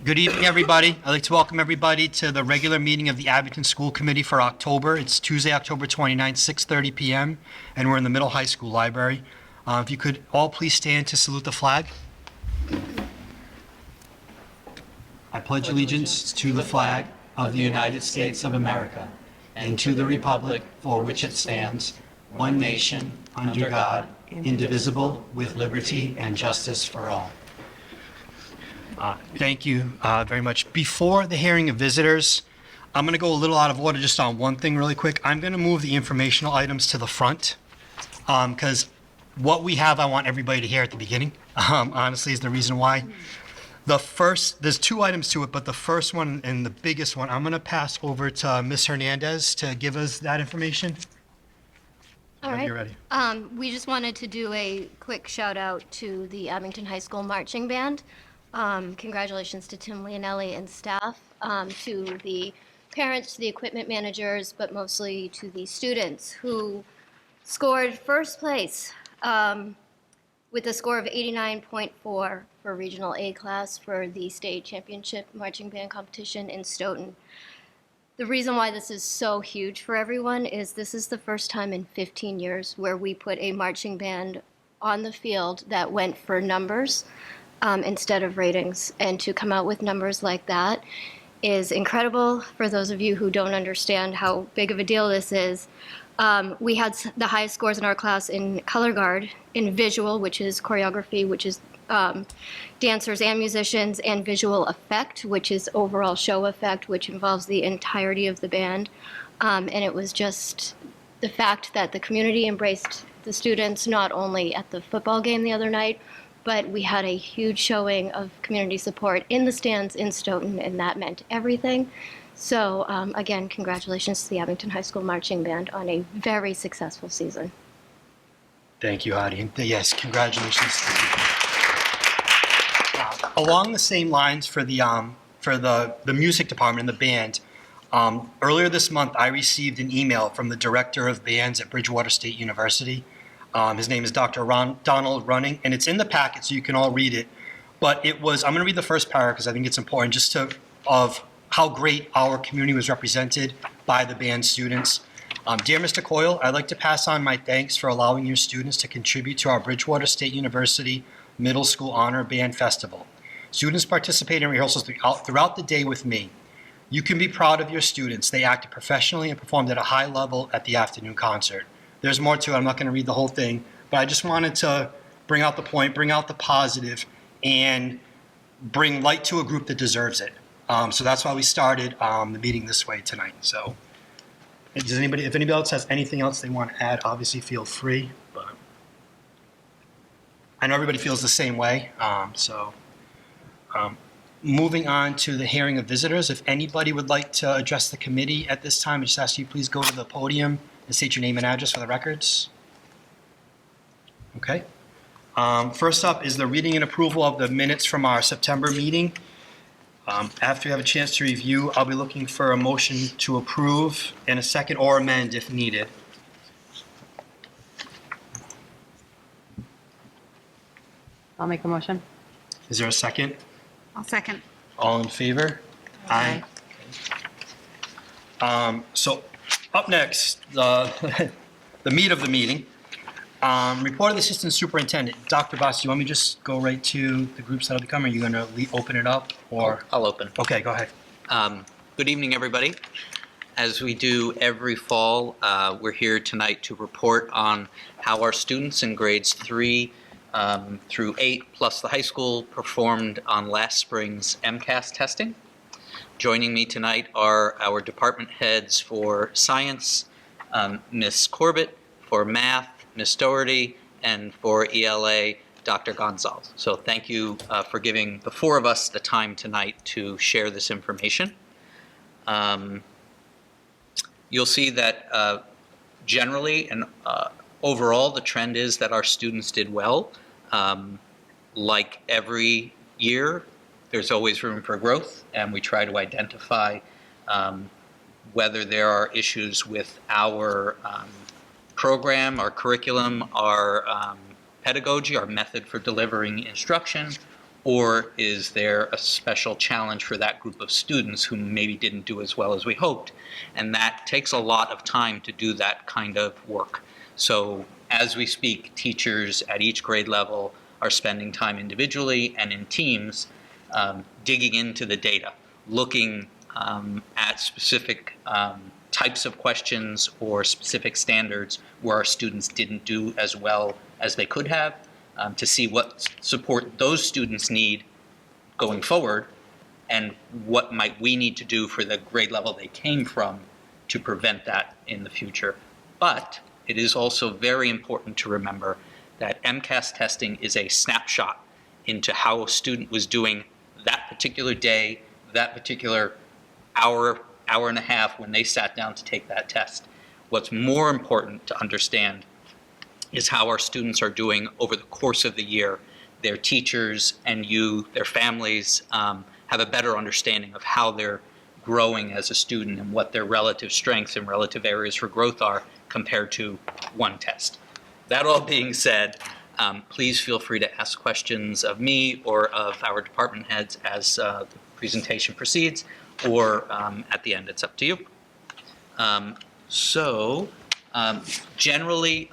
Good evening, everybody. I'd like to welcome everybody to the regular meeting of the Abington School Committee for October. It's Tuesday, October 29th, 6:30 p.m., and we're in the Middle High School Library. If you could all please stand to salute the flag. I pledge allegiance to the flag of the United States of America and to the republic for which it stands, one nation, under God, indivisible, with liberty and justice for all. Thank you very much. Before the hearing of visitors, I'm going to go a little out of order just on one thing really quick. I'm going to move the informational items to the front because what we have, I want everybody to hear at the beginning, honestly, is the reason why. There's two items to it, but the first one and the biggest one, I'm going to pass over to Ms. Hernandez to give us that information. All right. You're ready. We just wanted to do a quick shout out to the Abington High School Marching Band. Congratulations to Tim Leonelli and staff, to the parents, to the equipment managers, but mostly to the students who scored first place with a score of 89.4 for Regional A class for the state championship marching band competition in Stoughton. The reason why this is so huge for everyone is this is the first time in 15 years where we put a marching band on the field that went for numbers instead of ratings. And to come out with numbers like that is incredible. For those of you who don't understand how big of a deal this is, we had the highest scores in our class in color guard, in visual, which is choreography, which is dancers and musicians, and visual effect, which is overall show effect, which involves the entirety of the band. And it was just the fact that the community embraced the students, not only at the football game the other night, but we had a huge showing of community support in the stands in Stoughton, and that meant everything. So again, congratulations to the Abington High School Marching Band on a very successful season. Thank you, Heidi. And yes, congratulations. Along the same lines for the music department and the band, earlier this month I received an email from the director of bands at Bridgewater State University. His name is Dr. Donald Running, and it's in the packet so you can all read it. But I'm going to read the first paragraph because I think it's important of how great our community was represented by the band students. Dear Mr. Coyle, I'd like to pass on my thanks for allowing your students to contribute to our Bridgewater State University Middle School Honor Band Festival. Students participate in rehearsals throughout the day with me. You can be proud of your students. They acted professionally and performed at a high level at the afternoon concert. There's more to it. I'm not going to read the whole thing, but I just wanted to bring out the point, bring out the positive, and bring light to a group that deserves it. So that's why we started the meeting this way tonight. So if anybody else has anything else they want to add, obviously feel free. But I know everybody feels the same way. Moving on to the hearing of visitors. If anybody would like to address the committee at this time, I just ask you please go to the podium and state your name and address for the records. Okay. First up is the reading and approval of the minutes from our September meeting. After you have a chance to review, I'll be looking for a motion to approve and a second or amend if needed. I'll make a motion. Is there a second? I'll second. All in favor? Aye. So up next, the meat of the meeting. Report of the Assistant Superintendent. Dr. Voss, do you want me to just go right to the groups that'll be coming? Are you going to open it up? Or I'll open. Okay, go ahead. Good evening, everybody. As we do every fall, we're here tonight to report on how our students in grades 3 through 8, plus the high school, performed on last spring's MCAS testing. Joining me tonight are our department heads for science, Ms. Corbett, for math, Ms. Doherty, and for ELA, Dr. Gonzalez. So thank you for giving the four of us the time tonight to share this information. You'll see that generally and overall the trend is that our students did well. Like every year, there's always room for growth, and we try to identify whether there are issues with our program, our curriculum, our pedagogy, our method for delivering instruction, Or is there a special challenge for that group of students who maybe didn't do as well as we hoped? And that takes a lot of time to do that kind of work. So as we speak, teachers at each grade level are spending time individually and in teams digging into the data, looking at specific types of questions or specific standards where our students didn't do as well as they could have, to see what support those students need going forward and what might we need to do for the grade level they came from to prevent that in the future. But it is also very important to remember that MCAS testing is a snapshot into how a student was doing that particular day, that particular hour, hour and a half when they sat down to take that test. What's more important to understand is how our students are doing over the course of the year. Their teachers and you, their families, have a better understanding of how they're growing as a student and what their relative strengths and relative areas for growth are compared to one test. That all being said, please feel free to ask questions of me or of our department heads as the presentation proceeds, or at the end, it's up to you. Generally,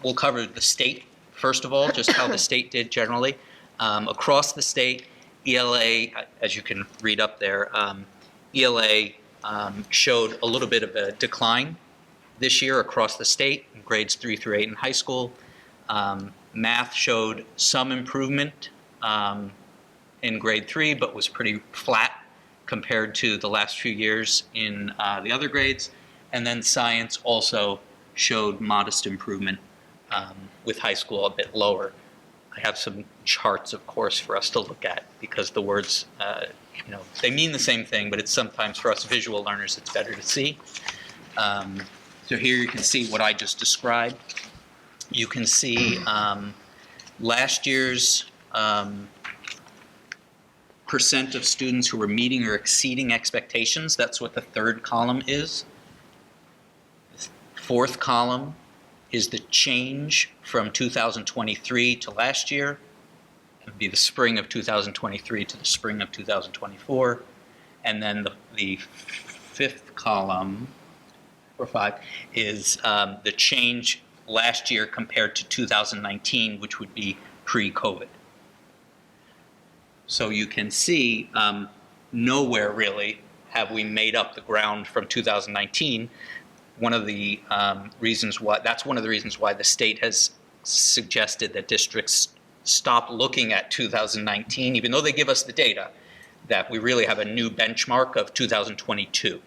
we'll cover the state, first of all, just how the state did generally. Across the state, ELA, as you can read up there, ELA showed a little bit of a decline this year across the state, in grades 3 through 8 in high school. Math showed some improvement in grade 3, but was pretty flat compared to the last few years in the other grades. And then science also showed modest improvement, with high school a bit lower. I have some charts, of course, for us to look at because the words, they mean the same thing, but it's sometimes for us visual learners, it's better to see. So here you can see what I just described. You can see last year's percent of students who were meeting or exceeding expectations. That's what the third column is. Fourth column is the change from 2023 to last year. It would be the spring of 2023 to the spring of 2024. And then the fifth column, or 5, is the change last year compared to 2019, which would be pre-COVID. So you can see nowhere really have we made up the ground from 2019. One of the reasons why the state has suggested that districts stop looking at 2019, even though they give us the data, that we really have a new benchmark of 2022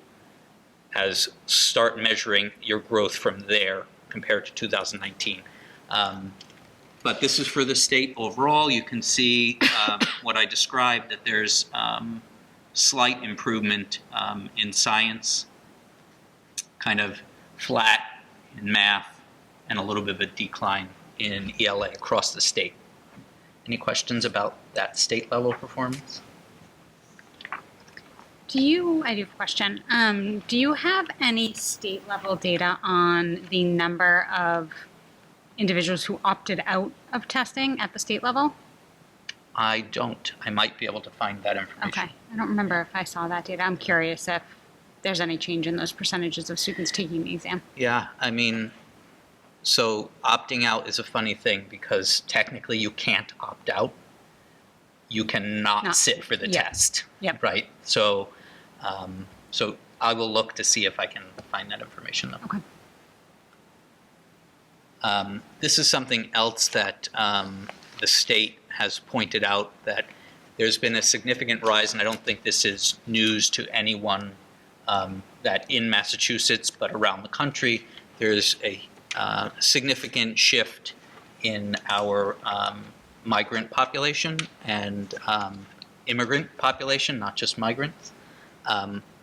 as start measuring your growth from there compared to 2019. But this is for the state overall. You can see what I described, that there's slight improvement in science, kind of flat in math, and a little bit of a decline in ELA across the state. Any questions about that state level performance? I do have a question. Do you have any state level data on the number of individuals who opted out of testing at the state level? I don't. I might be able to find that information. Okay. I don't remember if I saw that data. I'm curious if there's any change in those percentages of students taking the exam. Yeah, I mean, so opting out is a funny thing because technically you can't opt out. You cannot sit for the test. Yep. Right? So, so I will look to see if I can find that information though. Okay. This is something else that the state has pointed out, that there's been a significant rise, and I don't think this is news to anyone that in Massachusetts, but around the country, there's a significant shift in our migrant population and immigrant population, not just migrants,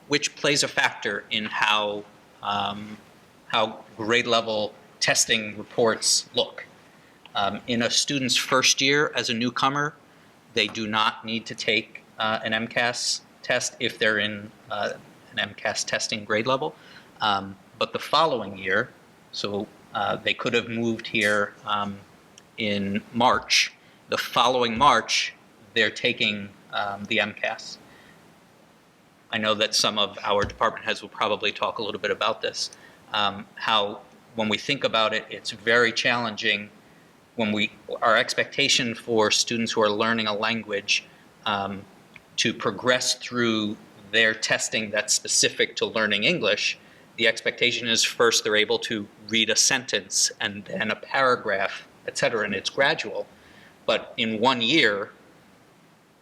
which plays a factor in how grade level testing reports look. In a student's first year as a newcomer, they do not need to take an MCAS test if they're in an MCAS testing grade level. But the following year, so they could have moved here in March. The following March, they're taking the MCAS. I know that some of our department heads will probably talk a little bit about this, how when we think about it, it's very challenging when our expectation for students who are learning a language to progress through their testing that's specific to learning English. The expectation is first they're able to read a sentence and then a paragraph, et cetera, and it's gradual. But in 1 year,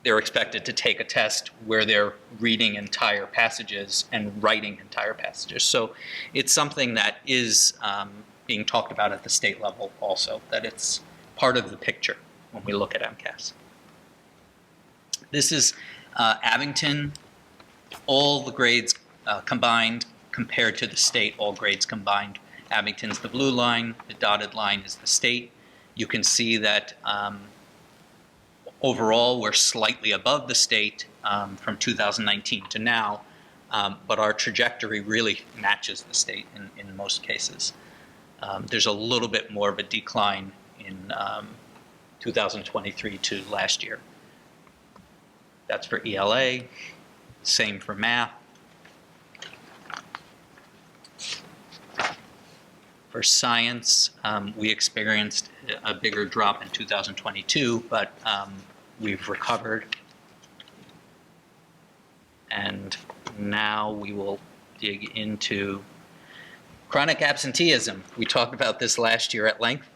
they're expected to take a test where they're reading entire passages and writing entire passages. So it's something that is being talked about at the state level also, that it's part of the picture when we look at MCAS. This is Abington, all the grades combined compared to the state, all grades combined. Abington's the blue line, the dotted line is the state. You can see that overall we're slightly above the state from 2019 to now, but our trajectory really matches the state in most cases. There's a little bit more of a decline in 2023 to last year. That's for ELA, same for math. For science, we experienced a bigger drop in 2022, but we've recovered. And now we will dig into chronic absenteeism. We talked about this last year at length.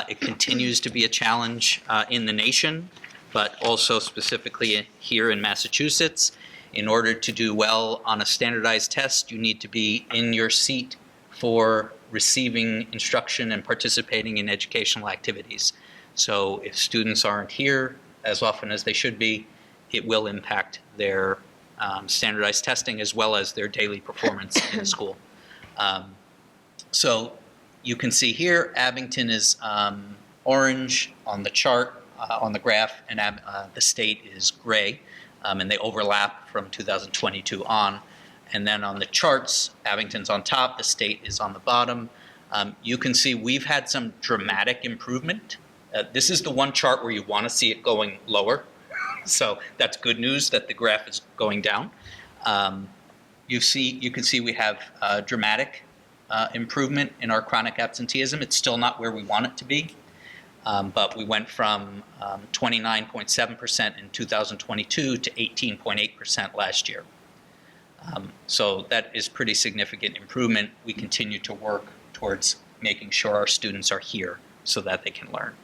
It continues to be a challenge in the nation, but also specifically here in Massachusetts. In order to do well on a standardized test, you need to be in your seat for receiving instruction and participating in educational activities. So if students aren't here as often as they should be, it will impact their standardized testing as well as their daily performance in school. So you can see here, Abington is orange on the chart, on the graph, and the state is gray, and they overlap from 2022 on. And then on the charts, Abington's on top, the state is on the bottom. You can see we've had some dramatic improvement. This is the one chart where you want to see it going lower. So that's good news that the graph is going down. You can see we have dramatic improvement in our chronic absenteeism. It's still not where we want it to be, but we went from 29.7% in 2022 to 18.8% last year. So that is pretty significant improvement. We continue to work towards making sure our students are here so that they can learn.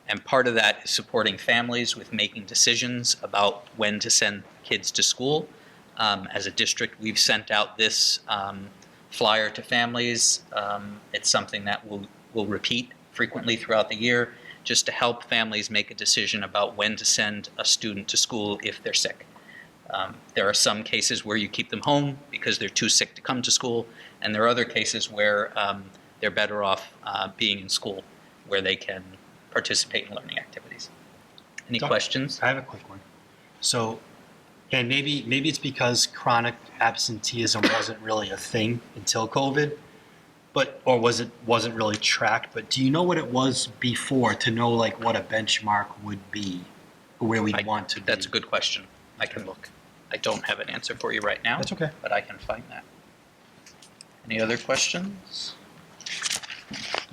And part of that is supporting families with making decisions about when to send kids to school. As a district, we've sent out this flyer to families. It's something that we'll repeat frequently throughout the year just to help families make a decision about when to send a student to school if they're sick. There are some cases where you keep them home because they're too sick to come to school, and there are other cases where they're better off being in school where they can participate in learning activities. Any questions? I have a quick one. So, and maybe it's because chronic absenteeism wasn't really a thing until COVID, or wasn't really tracked. But do you know what it was before to know like what a benchmark would be, or where we'd want to be? That's a good question. I can look. I don't have an answer for you right now. That's okay. But I can find that. Any other questions?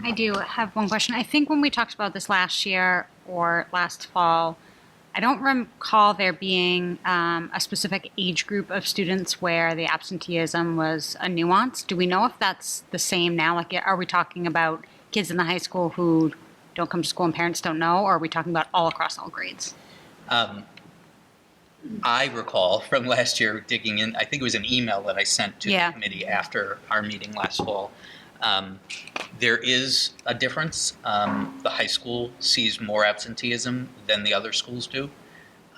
I do have one question. I think when we talked about this last year or last fall, I don't recall there being a specific age group of students where the absenteeism was a nuance. Do we know if that's the same now? Like, are we talking about kids in the high school who don't come to school and parents don't know, or are we talking about all across all grades? I recall from last year digging in, I think it was an email that I sent to Yeah. the committee after our meeting last fall. There is a difference. The high school sees more absenteeism than the other schools do.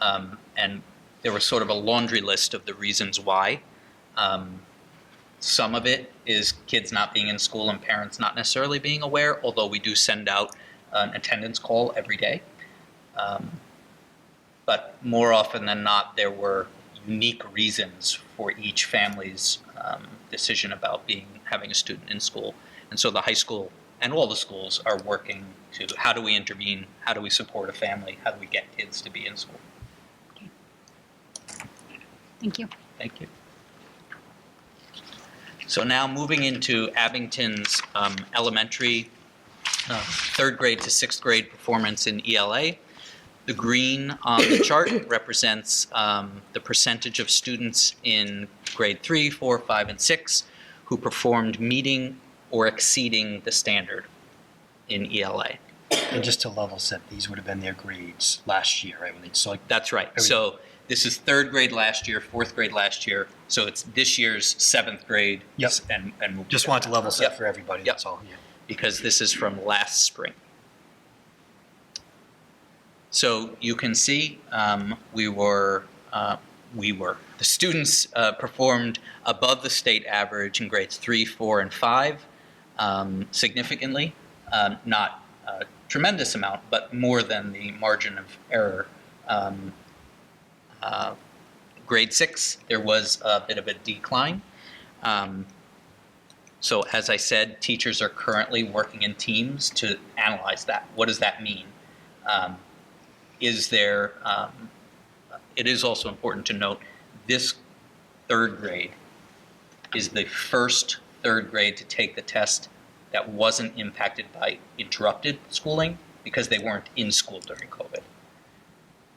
And there was sort of a laundry list of the reasons why. Some of it is kids not being in school and parents not necessarily being aware, although we do send out an attendance call every day. But more often than not, there were unique reasons for each family's decision about having a student in school. And so the high school and all the schools are working to how do we intervene, how do we support a family, how do we get kids to be in school. Thank you. Thank you. So now moving into Abington's elementary third grade to sixth grade performance in ELA. The green on the chart represents the percentage of students in grade 3, 4, 5, and 6 who performed meeting or exceeding the standard in ELA. And just to level set, these would have been their grades last year, right? So like, That's right. So this is third grade last year, fourth grade last year. So it's this year's seventh grade. Yep. And we'll just wanted to level set Yep. for everybody. Yep. That's all. Yeah. Because this is from last spring. So you can see the students performed above the state average in grades 3, 4, and 5 significantly, not a tremendous amount, but more than the margin of error. Grade 6, there was a bit of a decline. So as I said, teachers are currently working in teams to analyze that. What does that mean? It is also important to note this third grade is the first third grade to take the test that wasn't impacted by interrupted schooling because they weren't in school during COVID.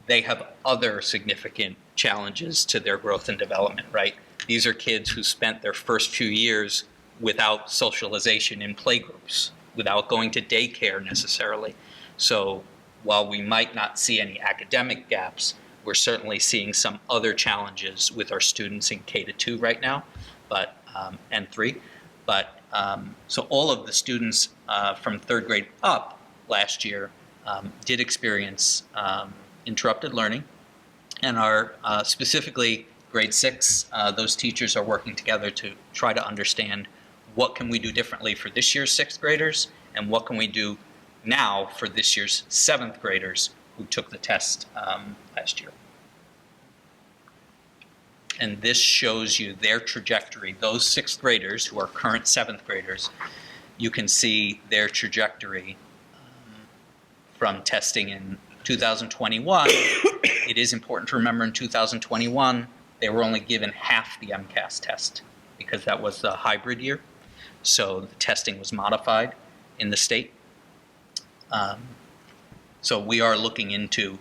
They have other significant challenges to their growth and development, right? These are kids who spent their first few years without socialization in playgroups, without going to daycare necessarily. So while we might not see any academic gaps, we're certainly seeing some other challenges with our students in K-2 right now, and 3. So all of the students from third grade up last year did experience interrupted learning, and are specifically grade 6, those teachers are working together to try to understand what can we do differently for this year's 6th graders, and what can we do now for this year's 7th graders who took the test last year. And this shows you their trajectory. Those 6th graders who are current 7th graders, you can see their trajectory from testing in 2021. It is important to remember in 2021, they were only given half the MCAS test because that was the hybrid year. So the testing was modified in the state. So we are looking into,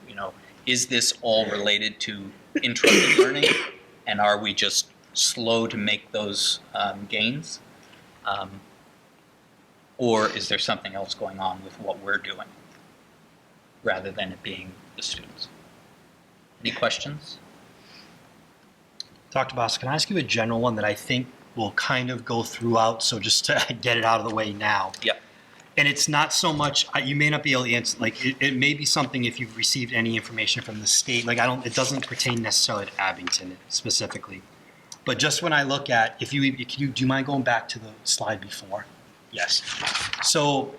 is this all related to interrupted learning? And are we just slow to make those gains? Or is there something else going on with what we're doing rather than it being the students? Any questions? Dr. Boss, can I ask you a general one that I think will kind of go throughout, so just to get it out of the way now? Yeah. And it's not so much, you may not be able to answer, like, it may be something if you've received any information from the state, like, it doesn't pertain necessarily to Abington specifically. But just when I look at, do you mind going back to the slide before? Yes. So,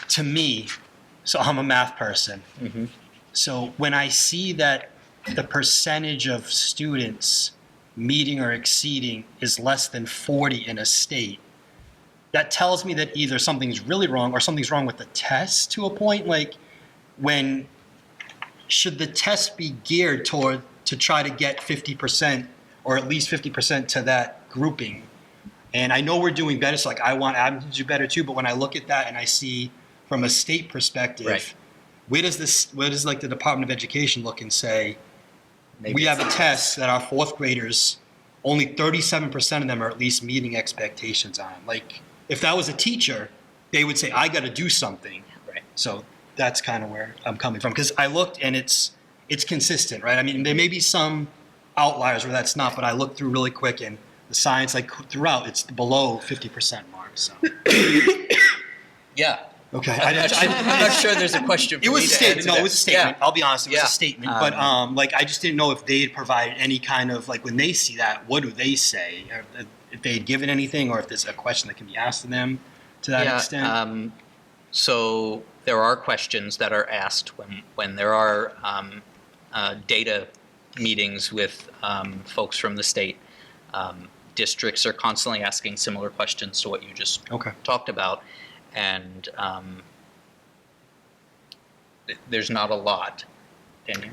to me, I'm a math person. Mm-hmm. So when I see that the percentage of students meeting or exceeding is less than 40 in a state, that tells me that either something's really wrong or something's wrong with the test to a point. Like, should the test be geared to try to get 50% or at least 50% to that grouping? And I know we're doing better, so like I want Abington to do better too, but when I look at that and I see from a state perspective, Right. where does like the Department of Education look and say, Maybe we have a test that our 4th graders, only 37% of them are at least meeting expectations on. Like, if that was a teacher, they would say, I got to do something. Right. So that's kind of where I'm coming from. Because I looked and it's consistent, right? I mean, there may be some outliers where that's not, but I looked through really quick and the science, like throughout, it's below 50% mark. So. Yeah. Okay. I'm not sure there's a question for It was me a to statement. answer No, that. it was a statement. Yeah. I'll be honest. It was Yeah. a statement. But like, I just didn't know if they had provided any kind of, like, when they see that, what do they say? Or if they had given anything, or if there's a question that can be asked to them to that extent. So there are questions that are asked when there are data meetings with folks from the state. Districts are constantly asking similar questions to what you just talked about. And there's not a lot. Daniel?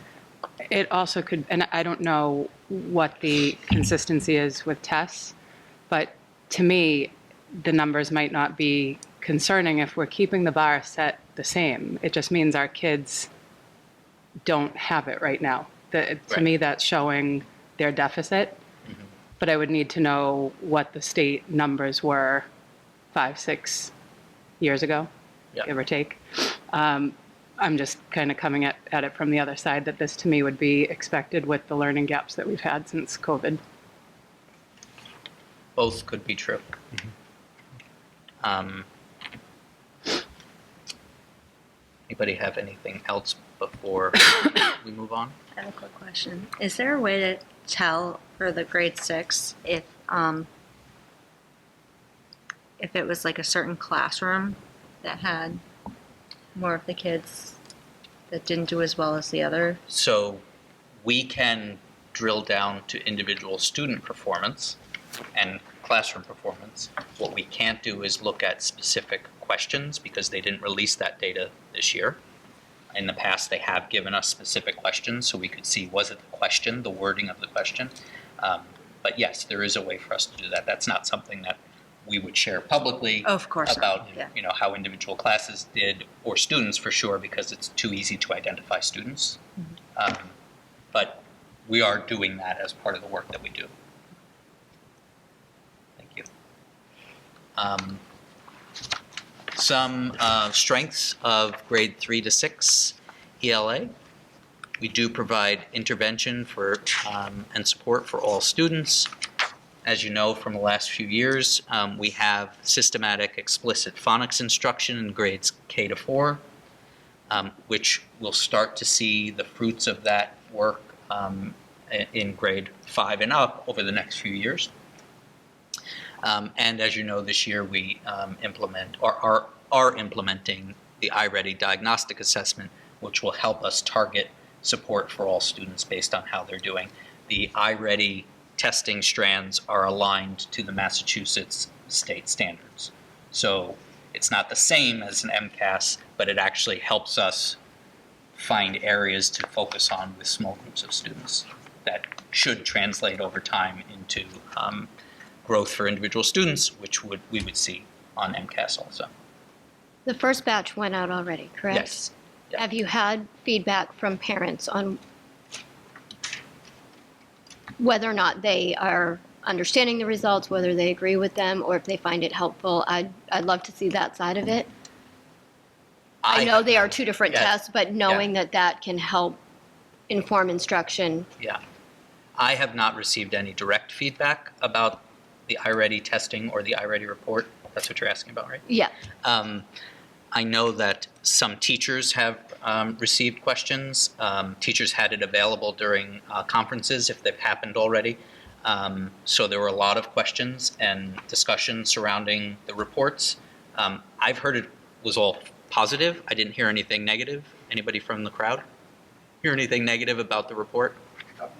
It also could, and I don't know what the consistency is with tests, but to me, the numbers might not be concerning if we're keeping the bar set the same. It just means our kids don't have it right now. To Right. me, that's showing their deficit. But I would need to know what the state numbers were 5, 6 years ago, Yeah. give or take. I'm just kind of coming at it from the other side, that this to me would be expected with the learning gaps that we've had since COVID. Both could be true. Anybody have anything else before we move on? I have a quick question. Is there a way to tell for the grade 6 if it was like a certain classroom that had more of the kids that didn't do as well as the other? So we can drill down to individual student performance and classroom performance. What we can't do is look at specific questions because they didn't release that data this year. In the past, they have given us specific questions so we could see, was it the question, the wording of the question? But yes, there is a way for us to do that. That's not something that we would share publicly Of course about not. Yeah. you know, how individual classes did, or students for sure, because it's too easy to identify students. But we are doing that as part of the work that we do. Thank you. Some strengths of grade 3 to 6 ELA. We do provide intervention for and support for all students. As you know from the last few years, we have systematic explicit phonics instruction in grades K to 4, which we'll start to see the fruits of that work in grade 5 and up over the next few years. And as you know, this year we implement or are implementing the iReady diagnostic assessment, which will help us target support for all students based on how they're doing. The iReady testing strands are aligned to the Massachusetts state standards. So it's not the same as an MCAS, but it actually helps us find areas to focus on with small groups of students that should translate over time into growth for individual students, which we would see on MCAS also. The first batch went out already, correct? Yes. Yeah. Have you had feedback from parents on whether or not they are understanding the results, whether they agree with them, or if they find it helpful? I'd love to see that side of it. I know they are two different Yes. tests, but knowing that that can help inform instruction. Yeah. I have not received any direct feedback about the iReady testing or the iReady report. That's what you're asking about, right? Yeah. I know that some teachers have received questions. Teachers had it available during conferences if they've happened already. So there were a lot of questions and discussion surrounding the reports. I've heard it was all positive. I didn't hear anything negative. Anybody from the crowd hear anything negative about the report?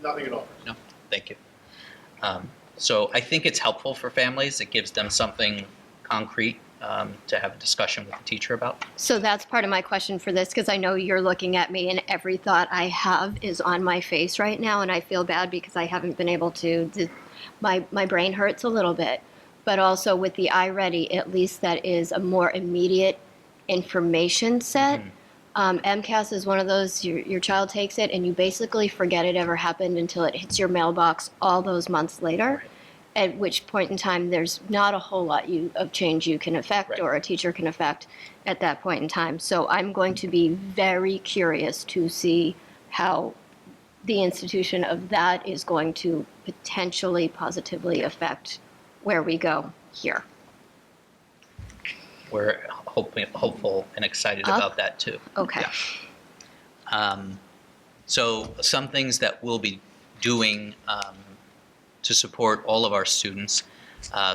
Nothing at all. No? Thank you. So I think it's helpful for families. It gives them something concrete to have a discussion with the teacher about. So that's part of my question for this, because I know you're looking at me and every thought I have is on my face right now, and I feel bad because I haven't been able to. My brain hurts a little bit, but also with the iReady, at least that is a more immediate information set. MCAS is one of those, your child takes it and you basically forget it ever happened until it hits your mailbox all those months later. At which point in time, there's not a whole lot of change you can affect or a teacher can affect at that point in time. So I'm going to be very curious to see how the institution of that is going to potentially positively affect where we go here. We're hopeful and excited about that too. Okay. Yeah. So some things that we'll be doing to support all of our students,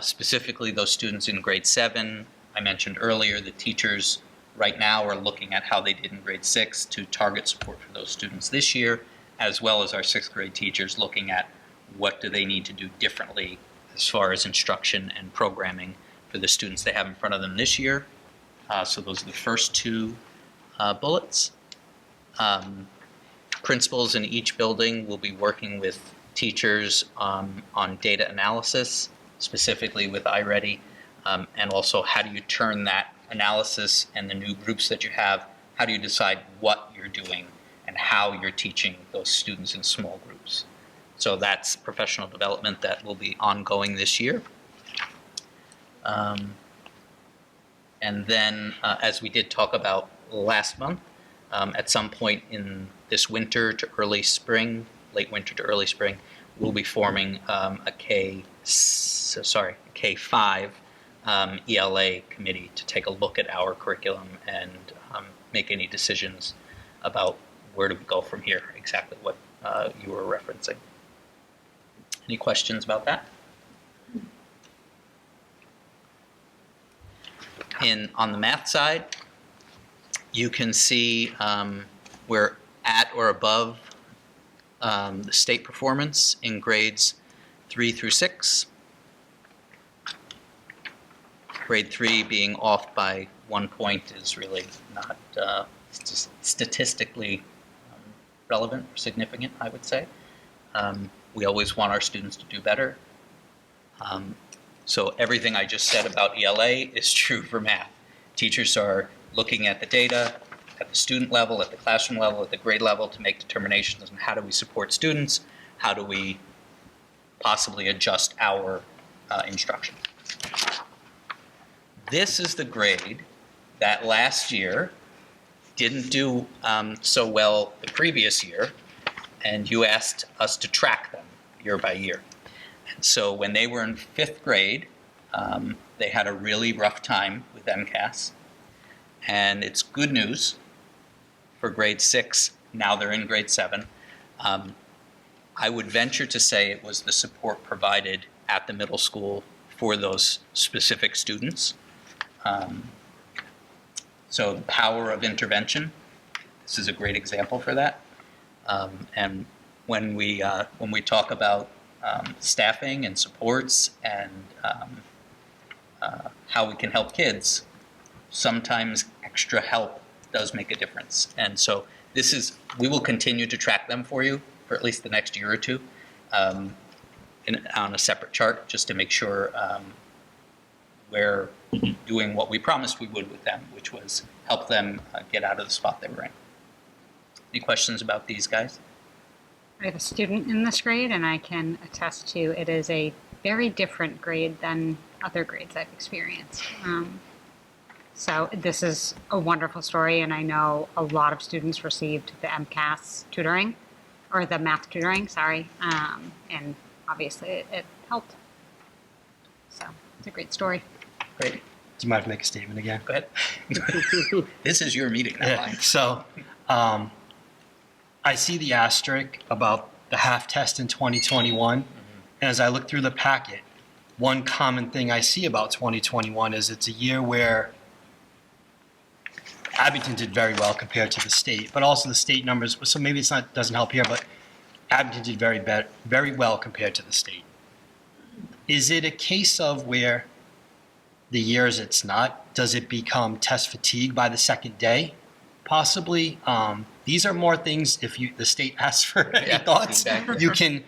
specifically those students in grade 7. I mentioned earlier the teachers right now are looking at how they did in grade 6 to target support for those students this year, as well as our 6th grade teachers looking at what do they need to do differently as far as instruction and programming for the students they have in front of them this year. So those are the first two bullets. principals in each building will be working with teachers on data analysis, specifically with iReady, and also how do you turn that analysis and the new groups that you have, how do you decide what you're doing and how you're teaching those students in small groups. So that's professional development that will be ongoing this year. And then, as we did talk about last month, at some point in this winter to early spring, late winter to early spring, we'll be forming a K-5 ELA committee to take a look at our curriculum and make any decisions about where do we go from here, exactly what you were referencing. Any questions about that? On the math side, you can see we're at or above the state performance in grades 3 through 6. Grade 3 being off by 1 point is really not statistically relevant or significant, I would say. We always want our students to do better. So everything I just said about ELA is true for math. Teachers are looking at the data at the student level, at the classroom level, at the grade level to make determinations on how do we support students, how do we possibly adjust our instruction. This is the grade that last year didn't do so well the previous year, and you asked us to track them year by year. And so when they were in 5th grade, they had a really rough time with MCAS. And it's good news for grade 6. Now they're in grade 7. I would venture to say it was the support provided at the middle school for those specific students. So the power of intervention, this is a great example for that. And when we talk about staffing and supports and how we can help kids, sometimes extra help does make a difference. And so we will continue to track them for you for at least the next year or two on a separate chart, just to make sure we're doing what we promised we would with them, which was help them get out of the spot they were in. Any questions about these guys? I have a student in this grade, and I can attest to it is a very different grade than other grades I've experienced. So this is a wonderful story, and I know a lot of students received the MCAS tutoring, or the math tutoring, sorry, and obviously it helped. So it's a great story. Great. Do you mind if I make a statement again? Go ahead. This is your meeting now. Yeah. So I see the asterisk about the half test in 2021. And as I look through the packet, one common thing I see about 2021 is it's a year where Abington did very well compared to the state, but also the state numbers, so maybe doesn't help here, but Abington did very well compared to the state. Is it a case of where the years it's not, does it become test fatigue by the second day? Possibly. These are more things, if the state asks for any thoughts, exactly. you can,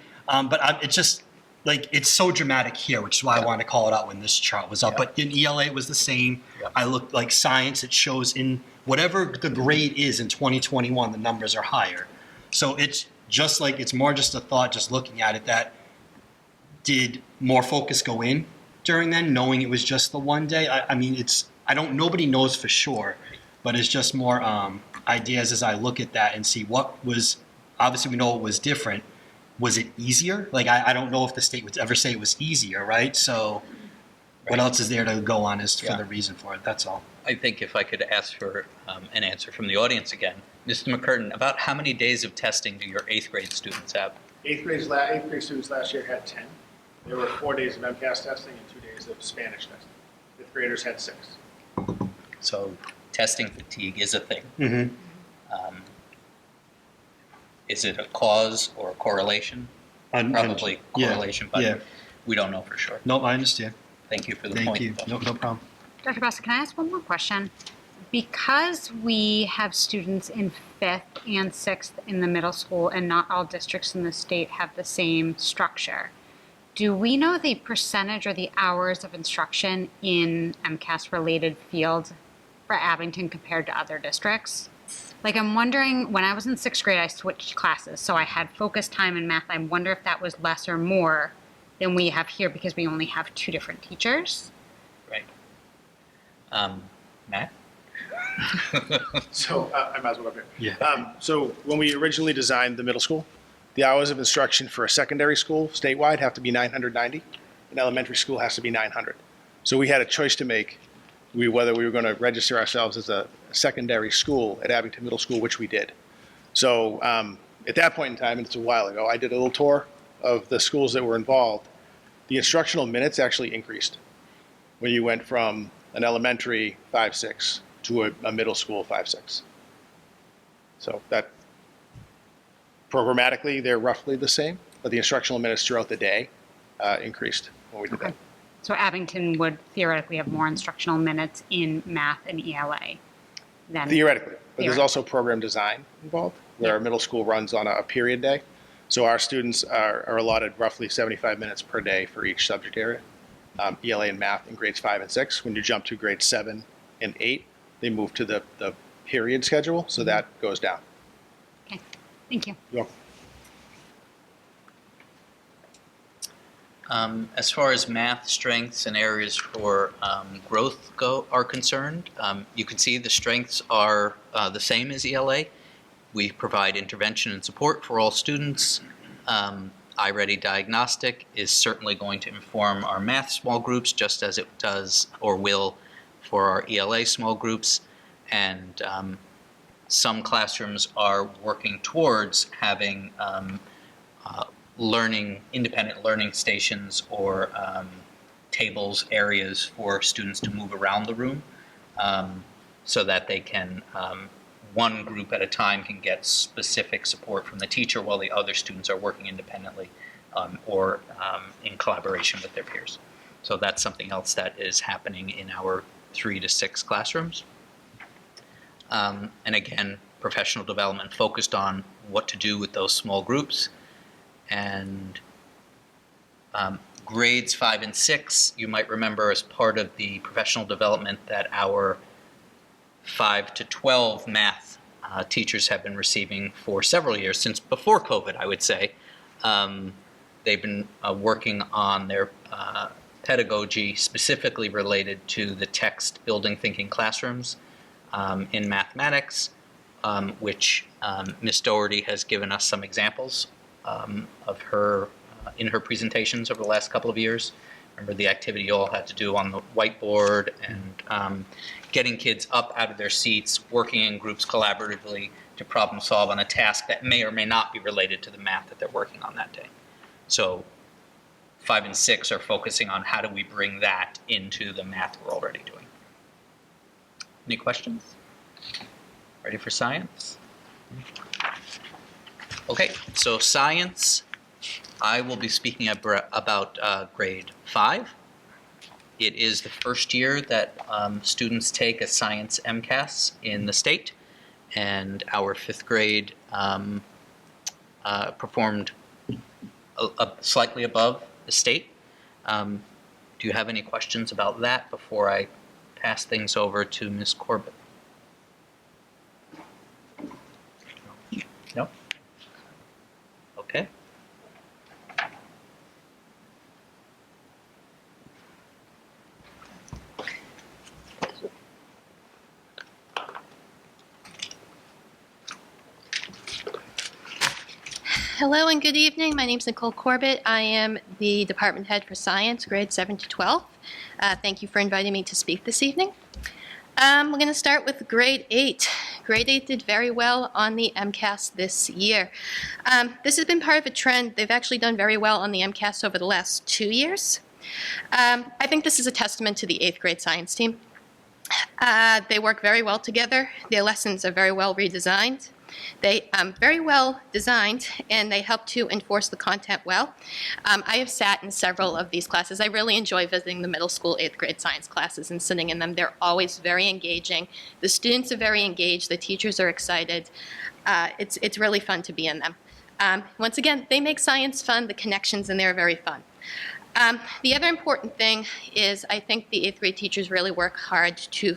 it's just, like, it's so dramatic here, which is why I want to call it out when this chart was up. Yeah. But in ELA, it was the same. Yeah. I looked like science, it shows in whatever the grade is in 2021, the numbers are higher. So it's just like, it's more just a thought, just looking at it, that did more focus go in during then, knowing it was just the one day? Nobody knows for sure, but it's just more ideas as I look at that and see what was, obviously we know it was different. Was it easier? Like, I don't know if the state would ever say it was easier, right? So what else is there to go on as for the reason for it? That's all. I think if I could ask for an answer from the audience again. Mr. McCurtain, about how many days of testing do your 8th grade students have? 8th grade students last year had 10. There were 4 days of MCAS testing and 2 days of Spanish testing. 5th graders had 6. So testing fatigue is a thing. Mm-hmm. Is it a cause or a correlation? Probably correlation, but we don't know for sure. No, I understand. Thank you for the Thank point. you. No problem. Dr. Bassa, can I ask one more question? Because we have students in 5th and 6th in the middle school and not all districts in the state have the same structure, do we know the percentage or the hours of instruction in MCAS related fields for Abington compared to other districts? Like, I'm wondering, when I was in 6th grade, I switched classes, so I had focus time in math. I wonder if that was less or more than we have here because we only have 2 different teachers. Right. Matt? So I might as well go up here. Yeah. So when we originally designed the middle school, the hours of instruction for a secondary school statewide have to be 990, and elementary school has to be 900. So we had a choice to make, whether we were going to register ourselves as a secondary school at Abington Middle School, which we did. So at that point in time, and it's a while ago, I did a little tour of the schools that were involved. The instructional minutes actually increased when you went from an elementary 5-6 to a middle school 5-6. So that programmatically, they're roughly the same, but the instructional minutes throughout the day increased when we did that. So Abington would theoretically have more instructional minutes in math and ELA than Theoretically, but there's Theoretically. also program design involved, where our middle school runs on a period day. So our students are allotted roughly 75 minutes per day for each subject area. ELA and math in grades 5 and 6. When you jump to grades 7 and 8, they move to the period schedule, so that goes down. Okay, thank you. You're welcome. As far as math strengths and areas for growth are concerned, you can see the strengths are the same as ELA. We provide intervention and support for all students. iReady Diagnostic is certainly going to inform our math small groups just as it does or will for our ELA small groups. And some classrooms are working towards having independent learning stations or tables, areas for students to move around the room so that they can, one group at a time can get specific support from the teacher while the other students are working independently or in collaboration with their peers. So that's something else that is happening in our 3 to 6 classrooms. And again, professional development focused on what to do with those small groups. And grades 5 and 6, you might remember as part of the professional development that our 5 to 12 math teachers have been receiving for several years, since before COVID, I would say. They've been working on their pedagogy specifically related to the text building thinking classrooms in mathematics, which Ms. Doherty has given us some examples of her in her presentations over the last couple of years. Remember the activity you all had to do on the whiteboard and getting kids up out of their seats, working in groups collaboratively to problem solve on a task that may or may not be related to the math that they're working on that day. So 5 and 6 are focusing on how do we bring that into the math we're already doing. Any questions? Ready for science? Okay, so science, I will be speaking about grade 5. It is the first year that students take a science MCAS in the state, and our 5th grade performed slightly above the state. Do you have any questions about that before I pass things over to Ms. Corbett? No? Okay. Hello and good evening. My name is Nicole Corbett. I am the department head for science, grades 7 to 12. Thank you for inviting me to speak this evening. We're going to start with grade 8. Grade 8 did very well on the MCAS this year. This has been part of a trend. They've actually done very well on the MCAS over the last 2 years. I think this is a testament to the 8th grade science team. They work very well together. Their lessons are very well redesigned. They very well designed, and they help to enforce the content well. I have sat in several of these classes. I really enjoy visiting the middle school 8th grade science classes and sitting in them. They're always very engaging. The students are very engaged. The teachers are excited. It's really fun to be in them. Once again, they make science fun. The connections in there are very fun. The other important thing is I think the 8th grade teachers really work hard to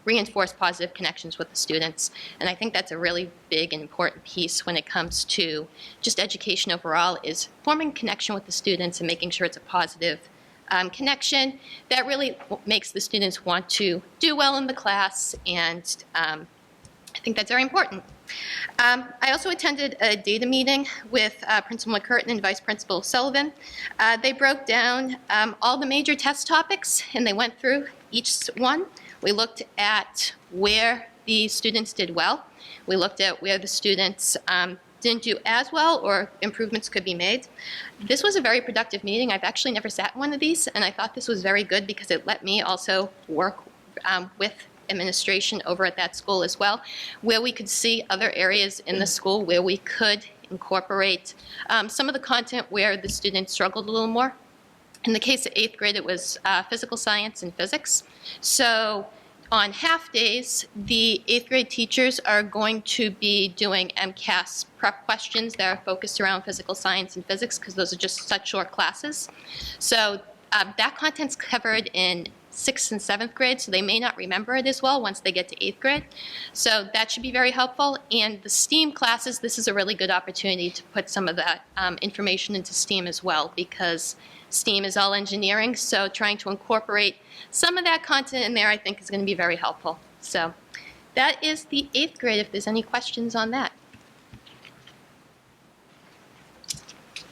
reinforce positive connections with the students. And I think that's a really big and important piece when it comes to just education overall, is forming connection with the students and making sure it's a positive connection that really makes the students want to do well in the class. And I think that's very important. I also attended a data meeting with Principal McCurtain and Vice Principal Sullivan. They broke down all the major test topics, and they went through each one. We looked at where the students did well. We looked at where the students didn't do as well or improvements could be made. This was a very productive meeting. I've actually never sat in one of these, and I thought this was very good because it let me also work with administration over at that school as well, where we could see other areas in the school where we could incorporate some of the content where the students struggled a little more. In the case of 8th grade, it was physical science and physics. So on half days, the 8th grade teachers are going to be doing MCAS prep questions that are focused around physical science and physics, because those are just such short classes. So that content's covered in 6th and 7th grade, so they may not remember it as well once they get to 8th grade. So that should be very helpful. And the STEAM classes, this is a really good opportunity to put some of that information into STEAM as well, because STEAM is all engineering, so trying to incorporate some of that content in there I think is going to be very helpful. So that is the 8th grade, if there's any questions on that.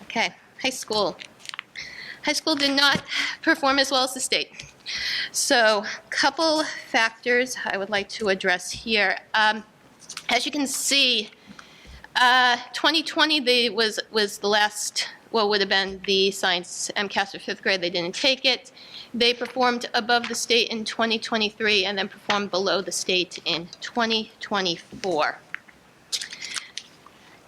Okay, high school. High school did not perform as well as the state. So a couple factors I would like to address here. As you can see, 2020 was the last, well, would have been the science MCAS for 5th grade. They didn't take it. They performed above the state in 2023 and then performed below the state in 2024.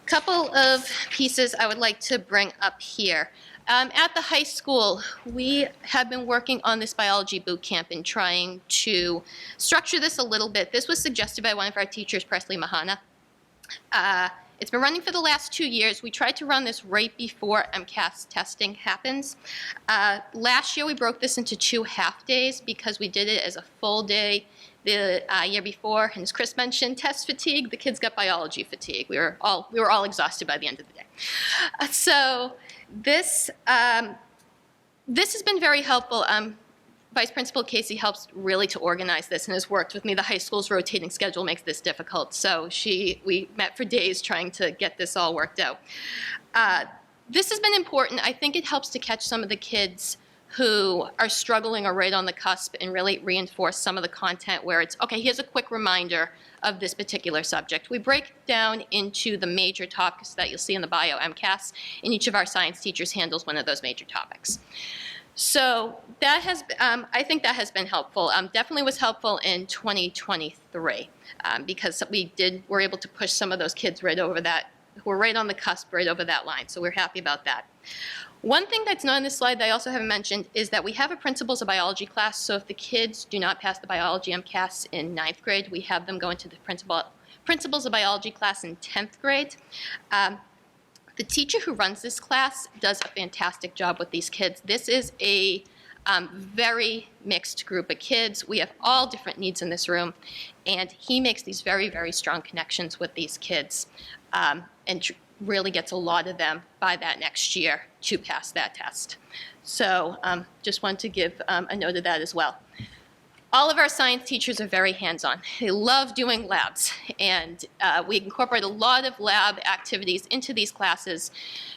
Couple of pieces I would like to bring up here. At the high school, we have been working on this biology boot camp and trying to structure this a little bit. This was suggested by one of our teachers, Presley Mahana. It's been running for the last 2 years. We tried to run this right before MCAS testing happens. Last year, we broke this into 2 half days because we did it as a full day the year before. And as Chris mentioned, test fatigue, the kids got biology fatigue. We were all exhausted by the end of the day. So this has been very helpful. Vice Principal Casey helps really to organize this and has worked with me. The high school's rotating schedule makes this difficult, so we met for days trying to get this all worked out. This has been important. I think it helps to catch some of the kids who are struggling or right on the cusp and really reinforce some of the content where it's, okay, here's a quick reminder of this particular subject. We break down into the major topics that you'll see in the bio MCAS, and each of our science teachers handles one of those major topics. So that has, I think that has been helpful. Definitely was helpful in 2023 because we're able to push some of those kids right over that, who are right on the cusp, right over that line. So we're happy about that. One thing that's not on this slide that I also haven't mentioned is that we have a Principles of Biology class. So if the kids do not pass the biology MCAS in 9th grade, we have them go into the Principles of Biology class in 10th grade. The teacher who runs this class does a fantastic job with these kids. This is a very mixed group of kids. We have all different needs in this room, and he makes these very, very strong connections with these kids and really gets a lot of them by that next year to pass that test. So just want to give a note of that as well. All of our science teachers are very hands-on. They love doing labs, and we incorporate a lot of lab activities into these classes,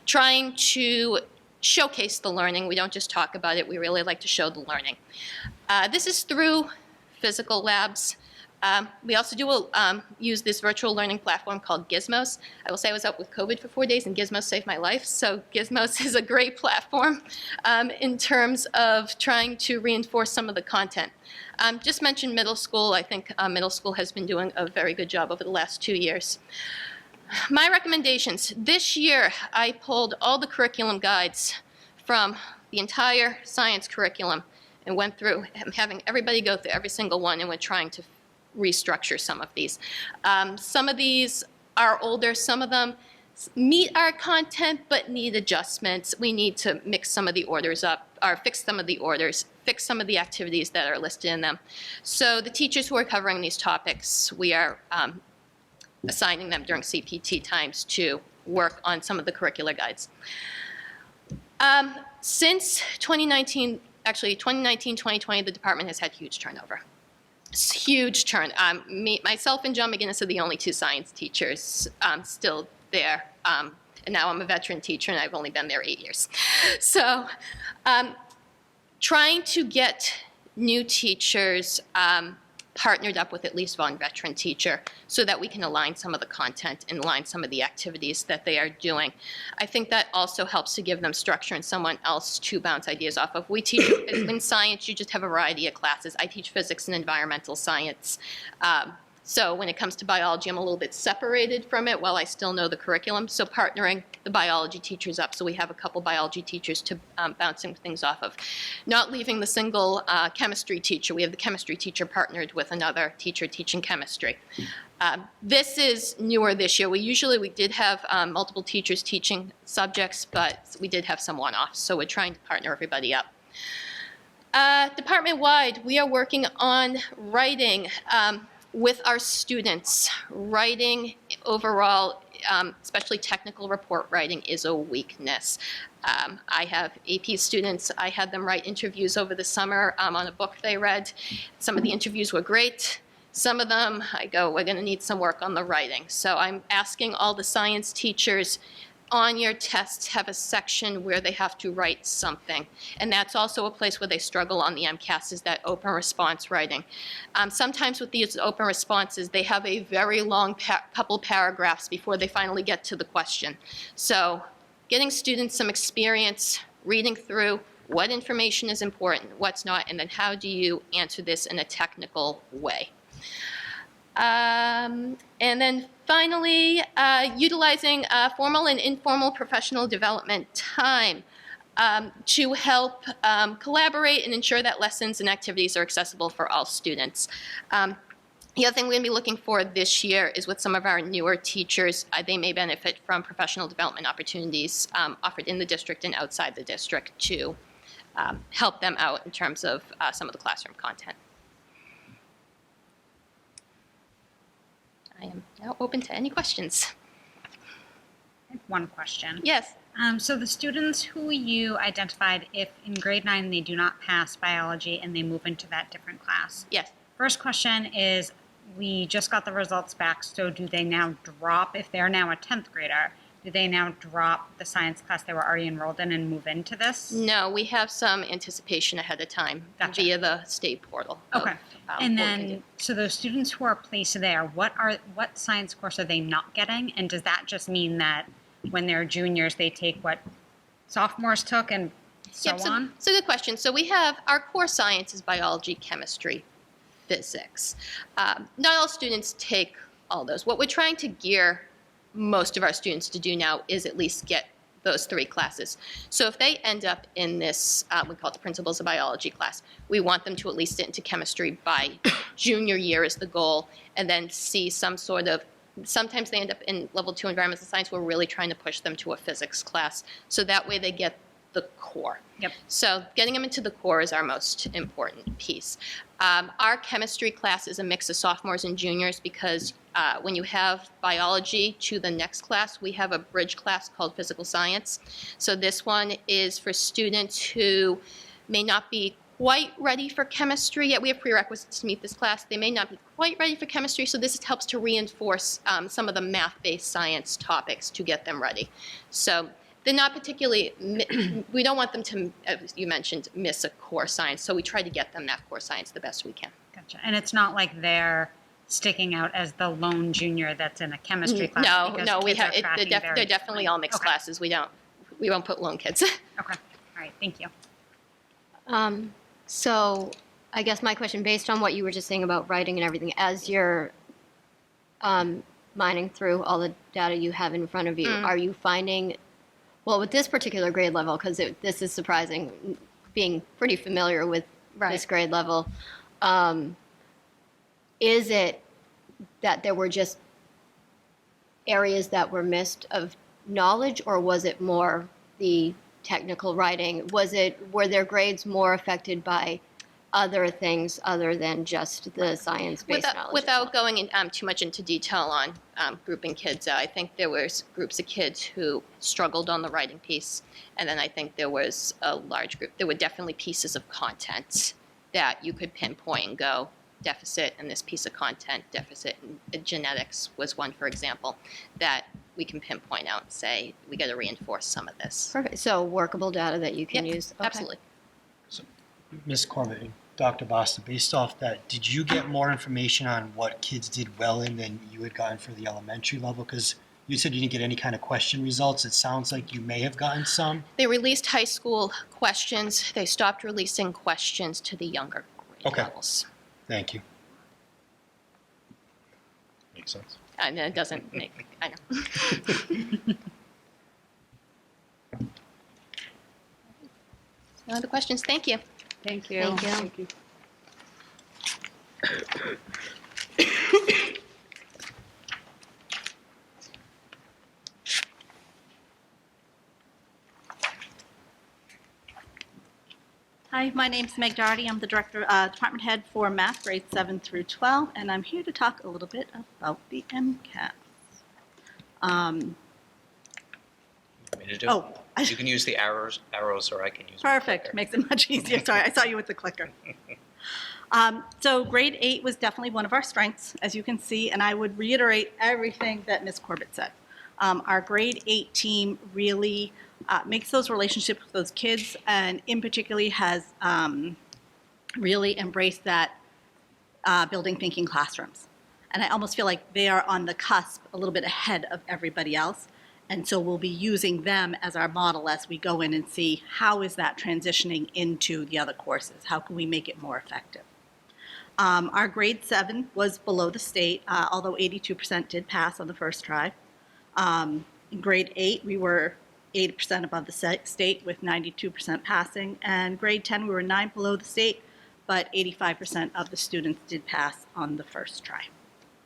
trying to showcase the learning. We don't just talk about it, we really like to show the learning. This is through physical labs. We also do use this virtual learning platform called Gizmos. I will say I was out with COVID for 4 days, and Gizmos saved my life. So Gizmos is a great platform in terms of trying to reinforce some of the content. Just mentioned middle school. I think middle school has been doing a very good job over the last 2 years. My recommendations. This year, I pulled all the curriculum guides from the entire science curriculum and went through, having everybody go through every single one, and we're trying to restructure some of these. Some of these are older. Some of them meet our content but need adjustments. We need to mix some of the orders up, or fix some of the orders, fix some of the activities that are listed in them. So the teachers who are covering these topics, we are assigning them during CPT times to work on some of the curricular guides. Since 2019, actually 2019, 2020, the department has had huge turnover. Huge turn. Myself and John McGinnis are the only two science teachers still there. And now I'm a veteran teacher, and I've only been there 8 years. So trying to get new teachers partnered up with at least one veteran teacher so that we can align some of the content and align some of the activities that they are doing. I think that also helps to give them structure and someone else to bounce ideas off of. We teach, in science, you just have a variety of classes. I teach physics and environmental science. So when it comes to biology, I'm a little bit separated from it while I still know the curriculum. So partnering the biology teachers up, so we have a couple biology teachers to bouncing things off of. Not leaving the single chemistry teacher. We have the chemistry teacher partnered with another teacher teaching chemistry. This is newer this year. We did have multiple teachers teaching subjects, but we did have some one-offs. So we're trying to partner everybody up. Department-wide, we are working on writing with our students. Writing overall, especially technical report writing, is a weakness. I have AP students. I had them write interviews over the summer on a book they read. Some of the interviews were great. Some of them, I go, we're going to need some work on the writing. So I'm asking all the science teachers on your tests have a section where they have to write something. And that's also a place where they struggle on the MCAS, is that open response writing. Sometimes with these open responses, they have a very long couple paragraphs before they finally get to the question. So getting students some experience reading through what information is important, what's not, and then how do you answer this in a technical way. And then finally, utilizing formal and informal professional development time to help collaborate and ensure that lessons and activities are accessible for all students. The other thing we're going to be looking for this year is with some of our newer teachers, they may benefit from professional development opportunities offered in the district and outside the district to help them out in terms of some of the classroom content. I am now open to any questions. I have one question. Yes. So the students who you identified, if in grade 9 they do not pass biology and they move into that different class. Yes. First question is, we just got the results back, so do they now drop, if they're now a 10th grader, do they now drop the science class they were already enrolled in and move into this? No, we have some anticipation ahead of time via the state portal. Okay. And what we can then, do. so those students who are placed there, what science course are they not getting? And does that just mean that when they're juniors, they take what sophomores took and so on? It's a good question. So we have our core science is biology, chemistry, physics. Not all students take all those. What we're trying to gear most of our students to do now is at least get those 3 classes. So if they end up in this, we call it the Principles of Biology class, we want them to at least get into chemistry by junior year is the goal, and then see some sort of, sometimes they end up in level 2 environmental science. We're really trying to push them to a physics class, so that way they get the core. Yep. So getting them into the core is our most important piece. Our chemistry class is a mix of sophomores and juniors because when you have biology to the next class, we have a bridge class called physical science. So this one is for students who may not be quite ready for chemistry yet. We have prerequisites to meet this class. They may not be quite ready for chemistry, so this helps to reinforce some of the math-based science topics to get them ready. So they're not particularly, we don't want them to, as you mentioned, miss a core science. So we try to get them that core science the best we can. Gotcha. And it's not like they're sticking out as the lone junior that's in a chemistry class? No, because no, we kids are have, tracking they're very definitely all mixed Okay. classes. We won't put lone kids. Okay, all right, thank you. So I guess my question, based on what you were just saying about writing and everything, as you're mining through all the data you have in front of you, are you finding, well, with this particular grade level, because this is surprising, being pretty familiar with this grade level, is it that there were just areas that were missed of knowledge, or was it more the technical writing? Were their grades more affected by other things other than just the science-based knowledge? Without going in, too much into detail on grouping kids, I think there was groups of kids who struggled on the writing piece, and then I think there was a large group. There were definitely pieces of content that you could pinpoint and go, deficit in this piece of content, deficit in genetics was one, for example, that we can pinpoint out and say, we got to reinforce some of this. Perfect. So workable data that you can Yep, use. Okay. absolutely. Ms. Corbett and Dr. Basta, based off that, did you get more information on what kids did well in than you had gotten for the elementary level? Because you said you didn't get any kind of question results. It sounds like you may have gotten some. They released high school questions. They stopped releasing questions to the younger grade levels. Thank you. Makes sense. And it doesn't make, I know. No other questions? Thank you. Thank you. Thank you. Thank you. Hi, my name's Meg Doherty. I'm the department head for math, grades 7 through 12, and I'm here to talk a little bit about the MCAS. Want me to do? Oh, You can use the arrows, or I can use my perfect. clicker. Makes it much easier. Sorry, I saw you with the clicker. So grade 8 was definitely one of our strengths, as you can see, and I would reiterate everything that Ms. Corbett said. Our grade 8 team really makes those relationships with those kids, and in particular has really embraced that building thinking classrooms. And I almost feel like they are on the cusp a little bit ahead of everybody else. And so we'll be using them as our model as we go in and see how is that transitioning into the other courses? How can we make it more effective? Our grade 7 was below the state, although 82% did pass on the first try. In grade 8, we were 80% above the state with 92% passing. And grade 10, we were 9 below the state, but 85% of the students did pass on the first try.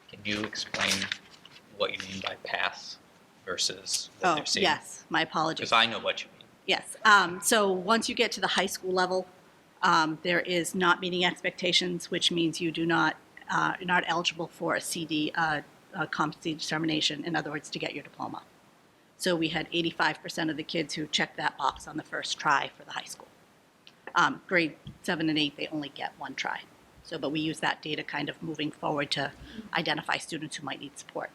Can you explain what you mean by pass versus what they're seeing? Yes, my apologies. Because I know what you mean. Yes. So once you get to the high school level, there is not meeting expectations, which means you do not, you're not eligible for a CD, competency determination, in other words, to get your diploma. So we had 85% of the kids who checked that box on the first try for the high school. Grade 7 and 8, they only get one try. So, but we use that data kind of moving forward to identify students who might need support.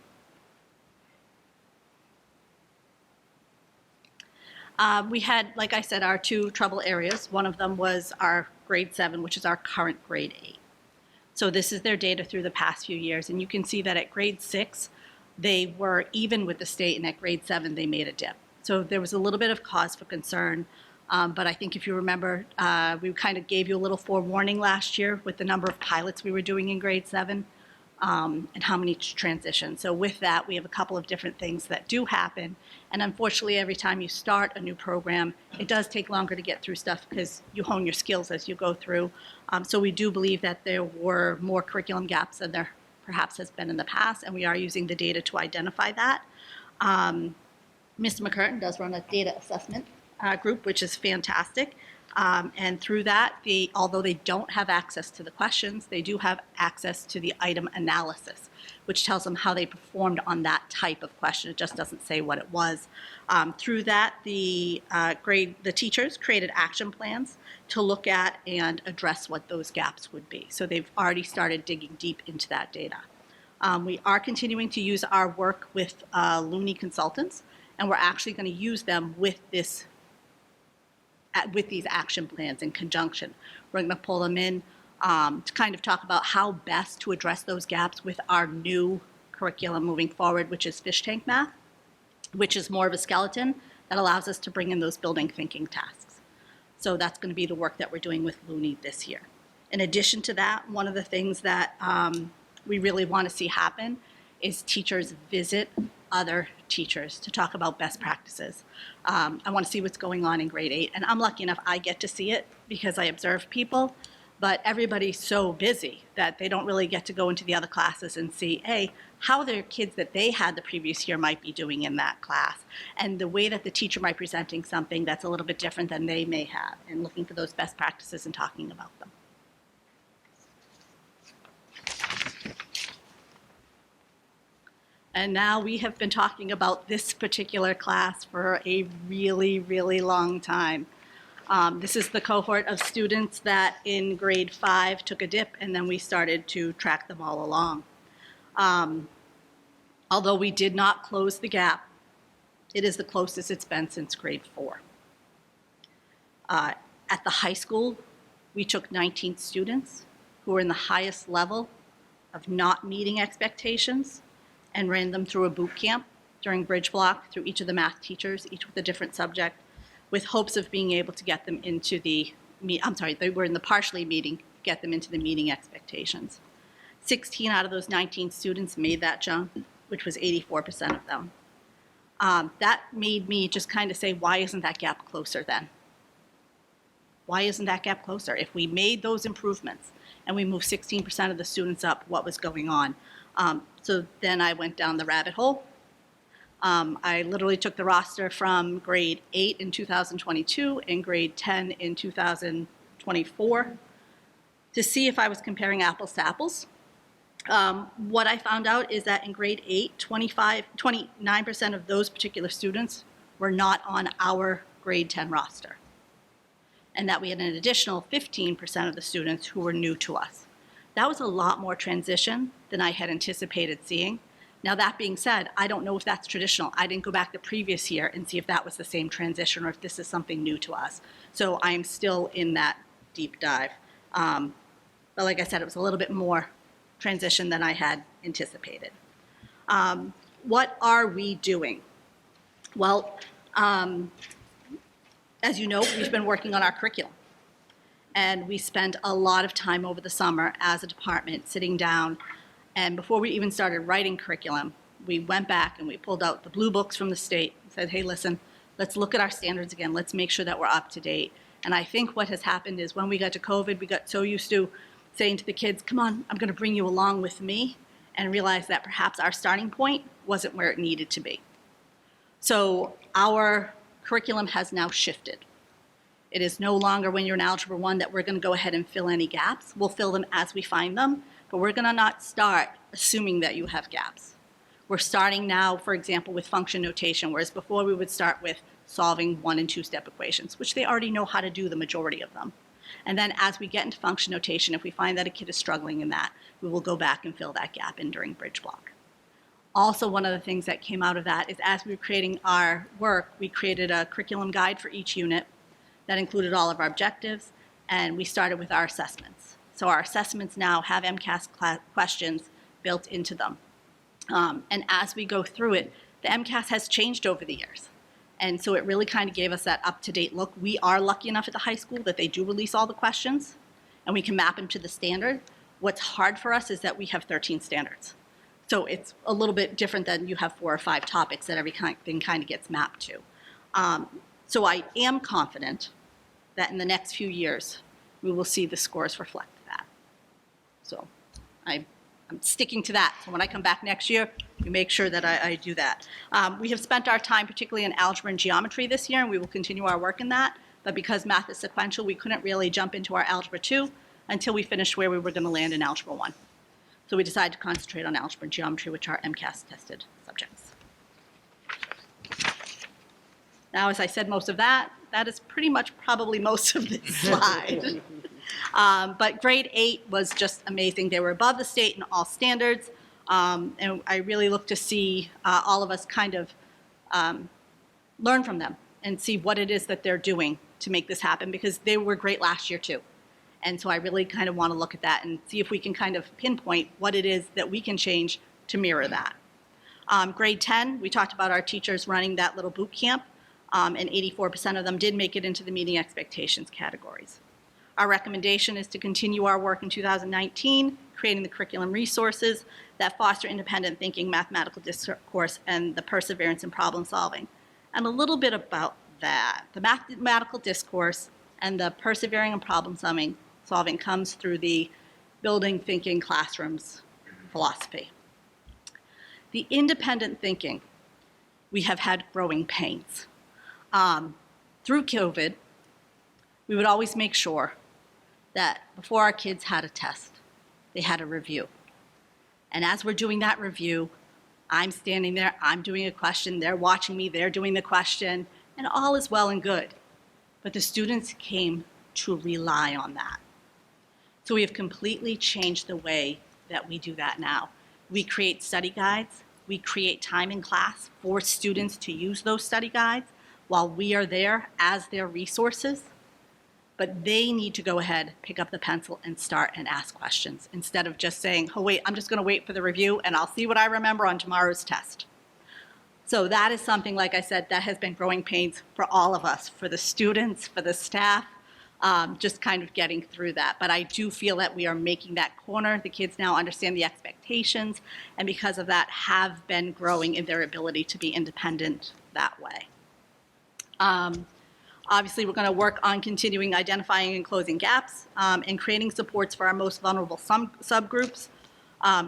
We had, like I said, our 2 trouble areas. One of them was our grade 7, which is our current grade 8. So this is their data through the past few years. And you can see that at grade 6, they were even with the state, and at grade 7, they made a dip. So there was a little bit of cause for concern. But I think if you remember, we kind of gave you a little forewarning last year with the number of pilots we were doing in grade 7 and how many transition. So with that, we have a couple of different things that do happen. And unfortunately, every time you start a new program, it does take longer to get through stuff because you hone your skills as you go through. So we do believe that there were more curriculum gaps than there perhaps has been in the past, and we are using the data to identify that. Mr. McCurtain does run a data assessment group, which is fantastic. And through that, although they don't have access to the questions, they do have access to the item analysis, which tells them how they performed on that type of question. It just doesn't say what it was. Through that, the teachers created action plans to look at and address what those gaps would be. So they've already started digging deep into that data. We are continuing to use our work with Looney Consultants, and we're actually going to use them with these action plans in conjunction. We're going to pull them in to kind of talk about how best to address those gaps with our new curriculum moving forward, which is fish tank math, which is more of a skeleton that allows us to bring in those building thinking tasks. So that's going to be the work that we're doing with Looney this year. In addition to that, one of the things that we really want to see happen is teachers visit other teachers to talk about best practices. I want to see what's going on in grade 8, and I'm lucky enough I get to see it because I observe people, but everybody's so busy that they don't really get to go into the other classes and see, hey, how their kids that they had the previous year might be doing in that class, and the way that the teacher might be presenting something that's a little bit different than they may have, and looking for those best practices and talking about them. And now we have been talking about this particular class for a really, really long time. This is the cohort of students that in grade 5 took a dip, and then we started to track them all along. Although we did not close the gap, it is the closest it's been since grade 4. At the high school, we took 19 students who were in the highest level of not meeting expectations and ran them through a boot camp during bridge block through each of the math teachers, each with a different subject, with hopes of being able to get them into the, they were in the partially meeting, get them into the meeting expectations. 16 out of those 19 students made that jump, which was 84% of them. That made me just kind of say, why isn't that gap closer then? Why isn't that gap closer? If we made those improvements and we moved 16% of the students up, what was going on? So then I went down the rabbit hole. I literally took the roster from grade 8 in 2022 and grade 10 in 2024 to see if I was comparing apples to apples. What I found out is that in grade 8, 29% of those particular students were not on our grade 10 roster, and that we had an additional 15% of the students who were new to us. That was a lot more transition than I had anticipated seeing. Now, that being said, I don't know if that's traditional. I didn't go back the previous year and see if that was the same transition or if this is something new to us. So I'm still in that deep dive. But like I said, it was a little bit more transition than I had anticipated. What are we doing? Well, as you know, we've been working on our curriculum. And we spent a lot of time over the summer as a department sitting down. And before we even started writing curriculum, we went back and we pulled out the blue books from the state and said, hey, listen, let's look at our standards again. Let's make sure that we're up to date. And I think what has happened is when we got to COVID, we got so used to saying to the kids, come on, I'm going to bring you along with me, and realize that perhaps our starting point wasn't where it needed to be. So our curriculum has now shifted. It is no longer when you're in Algebra 1 that we're going to go ahead and fill any gaps. We'll fill them as we find them, but we're going to not start assuming that you have gaps. We're starting now, for example, with function notation, whereas before we would start with solving 1- and 2-step equations, which they already know how to do the majority of them. And then as we get into function notation, if we find that a kid is struggling in that, we will go back and fill that gap in during bridge block. Also, one of the things that came out of that is as we were creating our work, we created a curriculum guide for each unit that included all of our objectives, and we started with our assessments. So our assessments now have MCAS questions built into them. And as we go through it, the MCAS has changed over the years. And so it really kind of gave us that up-to-date look. We are lucky enough at the high school that they do release all the questions, and we can map them to the standard. What's hard for us is that we have 13 standards. So it's a little bit different than you have 4 or 5 topics that everything kind of gets mapped to. So I am confident that in the next few years, we will see the scores reflect that. So I'm sticking to that. So when I come back next year, we make sure that I do that. We have spent our time particularly in algebra and geometry this year, and we will continue our work in that. But because math is sequential, we couldn't really jump into our algebra 2 until we finished where we were going to land in algebra 1. So we decided to concentrate on algebra and geometry, which are MCAS tested subjects. Now, as I said, most of that is pretty much probably most of this slide. But grade 8 was just amazing. They were above the state in all standards. And I really look to see all of us kind of learn from them and see what it is that they're doing to make this happen, because they were great last year too. And so I really kind of want to look at that and see if we can kind of pinpoint what it is that we can change to mirror that. Grade 10, we talked about our teachers running that little boot camp, and 84% of them did make it into the meeting expectations categories. Our recommendation is to continue our work in 2019, creating the curriculum resources that foster independent thinking, mathematical discourse, and the perseverance in problem solving. And a little bit about that. The mathematical discourse and the persevering in problem solving comes through the building thinking classrooms philosophy. The independent thinking, we have had growing pains. Through COVID, we would always make sure that before our kids had a test, they had a review. And as we're doing that review, I'm standing there, I'm doing a question, they're watching me, they're doing the question, and all is well and good. But the students came to rely on that. So we have completely changed the way that we do that now. We create study guides, we create time in class for students to use those study guides while we are there as their resources. But they need to go ahead, pick up the pencil, and start and ask questions instead of just saying, oh, wait, I'm just going to wait for the review and I'll see what I remember on tomorrow's test. So that is something, like I said, that has been growing pains for all of us, for the students, for the staff, just kind of getting through that. But I do feel that we are making that corner. The kids now understand the expectations, and because of that, have been growing in their ability to be independent that way. Obviously, we're going to work on continuing identifying and closing gaps and creating supports for our most vulnerable subgroups.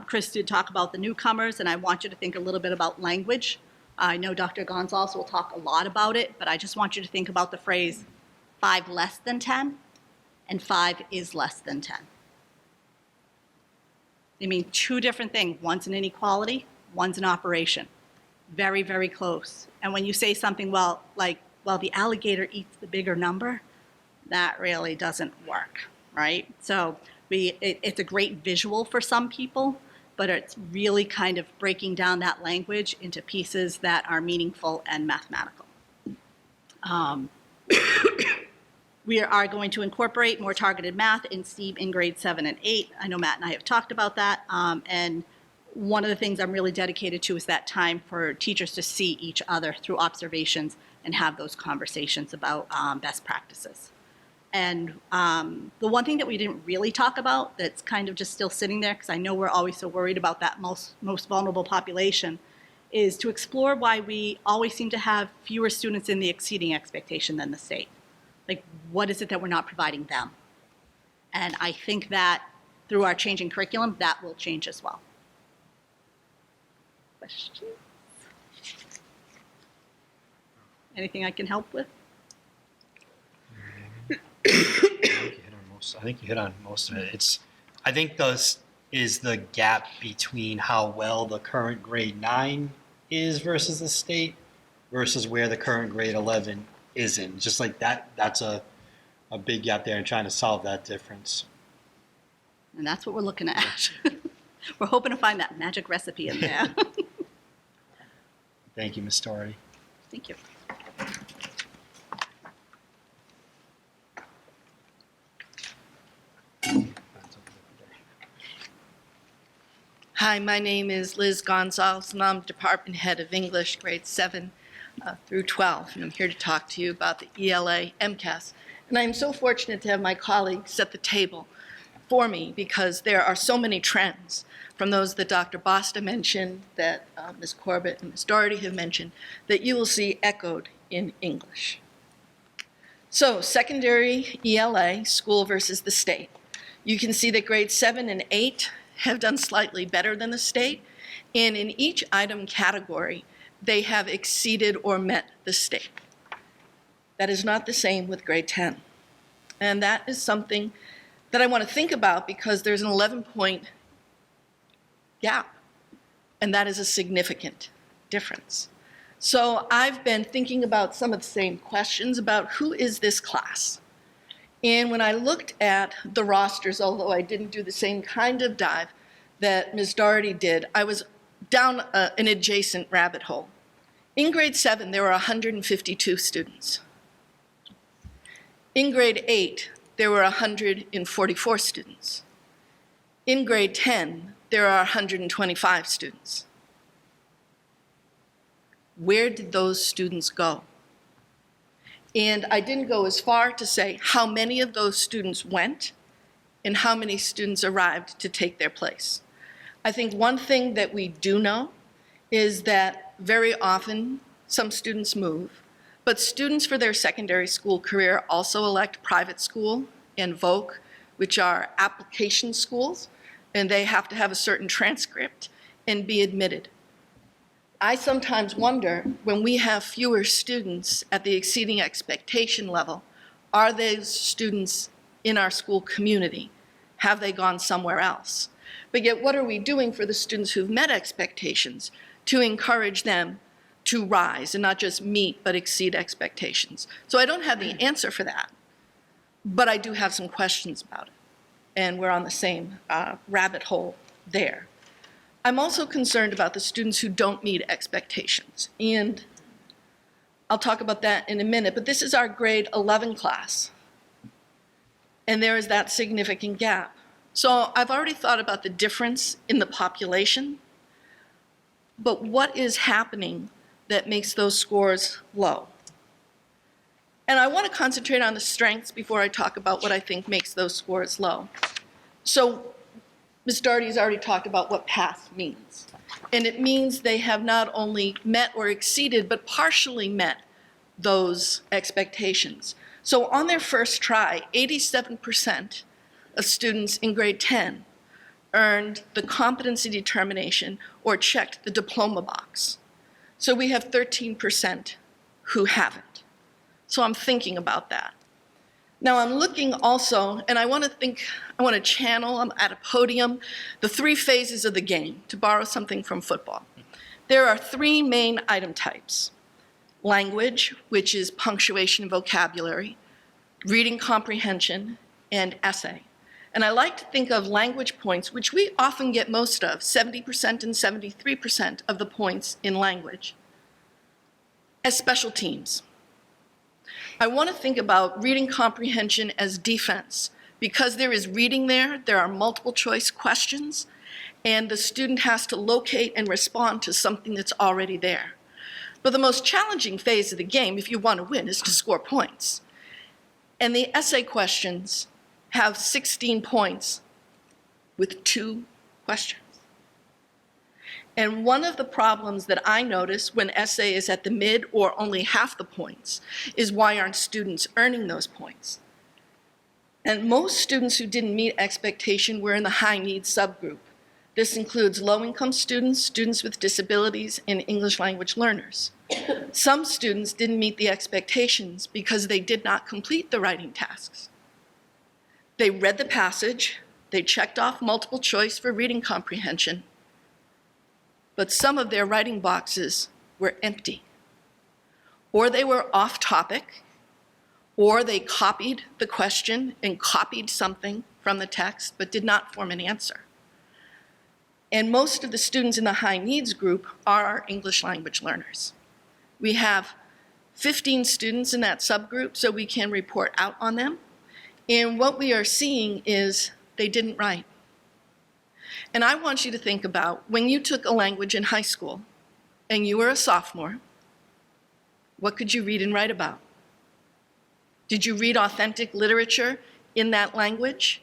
Chris did talk about the newcomers, and I want you to think a little bit about language. I know Dr. Gonzalez will talk a lot about it, but I just want you to think about the phrase 5 less than 10 and 5 is less than 10. They mean two different things. One's an inequality, one's an operation. Very, very close. And when you say something, well, the alligator eats the bigger number, that really doesn't work, right? So it's a great visual for some people, but it's really kind of breaking down that language into pieces that are meaningful and mathematical. We are going to incorporate more targeted math in STEAM in grade 7 and 8. I know Matt and I have talked about that, and one of the things I'm really dedicated to is that time for teachers to see each other through observations and have those conversations about best practices. And the one thing that we didn't really talk about that's kind of just still sitting there, because I know we're always so worried about that most vulnerable population, is to explore why we always seem to have fewer students in the exceeding expectation than the state. Like, what is it that we're not providing them? And I think that through our changing curriculum, that will change as well. Questions? Anything I can help with? I think you hit on most of it. I think this is the gap between how well the current grade 9 is versus the state versus where the current grade 11 isn't. Just like that's a big gap there and trying to solve that difference. And that's what we're looking at. We're hoping to find that magic recipe in there. Thank you, Ms. Story. Thank you. Hi, my name is Liz Gonzalez, and I'm Department Head of English, grades 7 through 12. And I'm here to talk to you about the ELA MCAS. And I'm so fortunate to have my colleagues at the table for me because there are so many trends, from those that Dr. Bosta mentioned, that Ms. Corbett and Ms. Doherty have mentioned, that you will see echoed in English. So, secondary ELA, school versus the state. You can see that grades 7 and 8 have done slightly better than the state, and in each item category, they have exceeded or met the state. That is not the same with grade 10. And that is something that I want to think about because there's an 11-point gap, and that is a significant difference. So I've been thinking about some of the same questions about who is this class? And when I looked at the rosters, although I didn't do the same kind of dive that Ms. Doherty did, I was down an adjacent rabbit hole. In grade 7, there were 152 students. In grade 8, there were 144 students. In grade 10, there are 125 students. Where did those students go? And I didn't go as far to say how many of those students went and how many students arrived to take their place. I think one thing that we do know is that very often some students move, but students for their secondary school career also elect private school and VOC, which are application schools, and they have to have a certain transcript and be admitted. I sometimes wonder, when we have fewer students at the exceeding expectation level, are those students in our school community? Have they gone somewhere else? But yet, what are we doing for the students who've met expectations to encourage them to rise and not just meet but exceed expectations? So I don't have the answer for that, but I do have some questions about it. And we're on the same rabbit hole there. I'm also concerned about the students who don't meet expectations. And I'll talk about that in a minute, but this is our grade 11 class. And there is that significant gap. So I've already thought about the difference in the population, but what is happening that makes those scores low? And I want to concentrate on the strengths before I talk about what I think makes those scores low. So Ms. Doherty's already talked about what pass means. And it means they have not only met or exceeded, but partially met those expectations. So on their first try, 87% of students in grade 10 earned the competency determination or checked the diploma box. So we have 13% who haven't. So I'm thinking about that. Now I'm looking also, and I want to channel, I'm at a podium, the three phases of the game, to borrow something from football. There are three main item types: language, which is punctuation and vocabulary, reading comprehension, and essay. And I like to think of language points, which we often get most of, 70% and 73% of the points in language, as special teams. I want to think about reading comprehension as defense. Because there is reading there are multiple choice questions, and the student has to locate and respond to something that's already there. But the most challenging phase of the game, if you want to win, is to score points. And the essay questions have 16 points with 2 questions. And one of the problems that I notice when essay is at the mid or only half the points is, why aren't students earning those points? And most students who didn't meet expectation were in the high needs subgroup. This includes low-income students, students with disabilities, and English language learners. Some students didn't meet the expectations because they did not complete the writing tasks. They read the passage, they checked off multiple choice for reading comprehension, but some of their writing boxes were empty. Or they were off topic, or they copied the question and copied something from the text but did not form an answer. And most of the students in the high needs group are English language learners. We have 15 students in that subgroup, so we can report out on them. And what we are seeing is they didn't write. And I want you to think about when you took a language in high school and you were a sophomore, what could you read and write about? Did you read authentic literature in that language?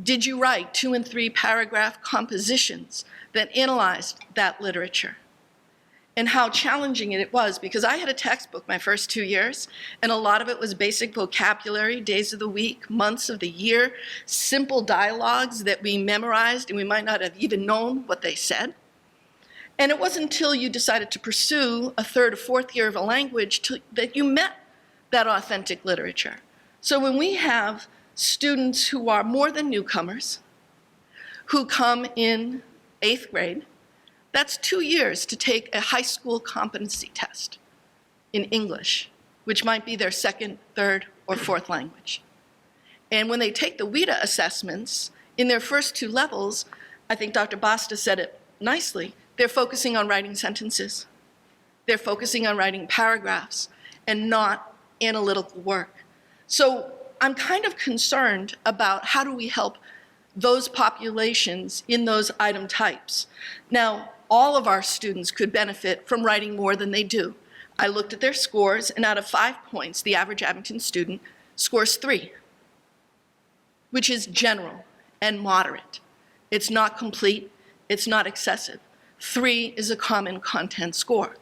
Did you write 2 and 3 paragraph compositions that analyzed that literature? And how challenging it was, because I had a textbook my first 2 years, and a lot of it was basic vocabulary, days of the week, months of the year, simple dialogues that we memorized, and we might not have even known what they said. And it wasn't until you decided to pursue a 3rd or 4th year of a language that you met that authentic literature. So when we have students who are more than newcomers, who come in 8th grade, that's 2 years to take a high school competency test in English, which might be their 2nd, 3rd, or 4th language. And when they take the WIDA assessments, in their first 2 levels, I think Dr. Basta said it nicely, they're focusing on writing sentences. They're focusing on writing paragraphs and not analytical work. So I'm kind of concerned about how do we help those populations in those item types. Now, all of our students could benefit from writing more than they do. I looked at their scores, and out of 5 points, the average Abington student scores 3, which is general and moderate. It's not complete, it's not excessive. 3 is a common content score.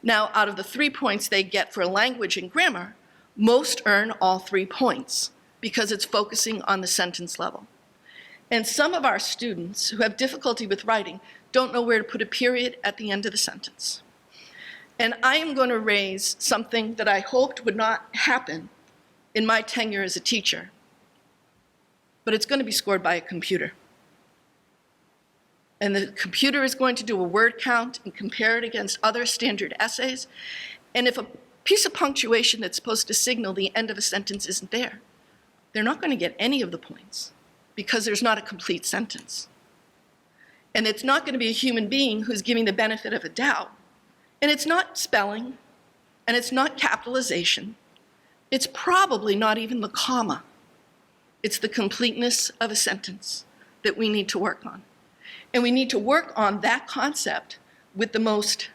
Now, out of the 3 points they get for language and grammar, most earn all 3 points because it's focusing on the sentence level. And some of our students who have difficulty with writing don't know where to put a period at the end of the sentence. And I am going to raise something that I hoped would not happen in my tenure as a teacher, but it's going to be scored by a computer. And the computer is going to do a word count and compare it against other standard essays. And if a piece of punctuation that's supposed to signal the end of a sentence isn't there, they're not going to get any of the points because there's not a complete sentence. And it's not going to be a human being who's giving the benefit of a doubt. And it's not spelling, and it's not capitalization. It's probably not even the comma. It's the completeness of a sentence that we need to work on. And we need to work on that concept with the most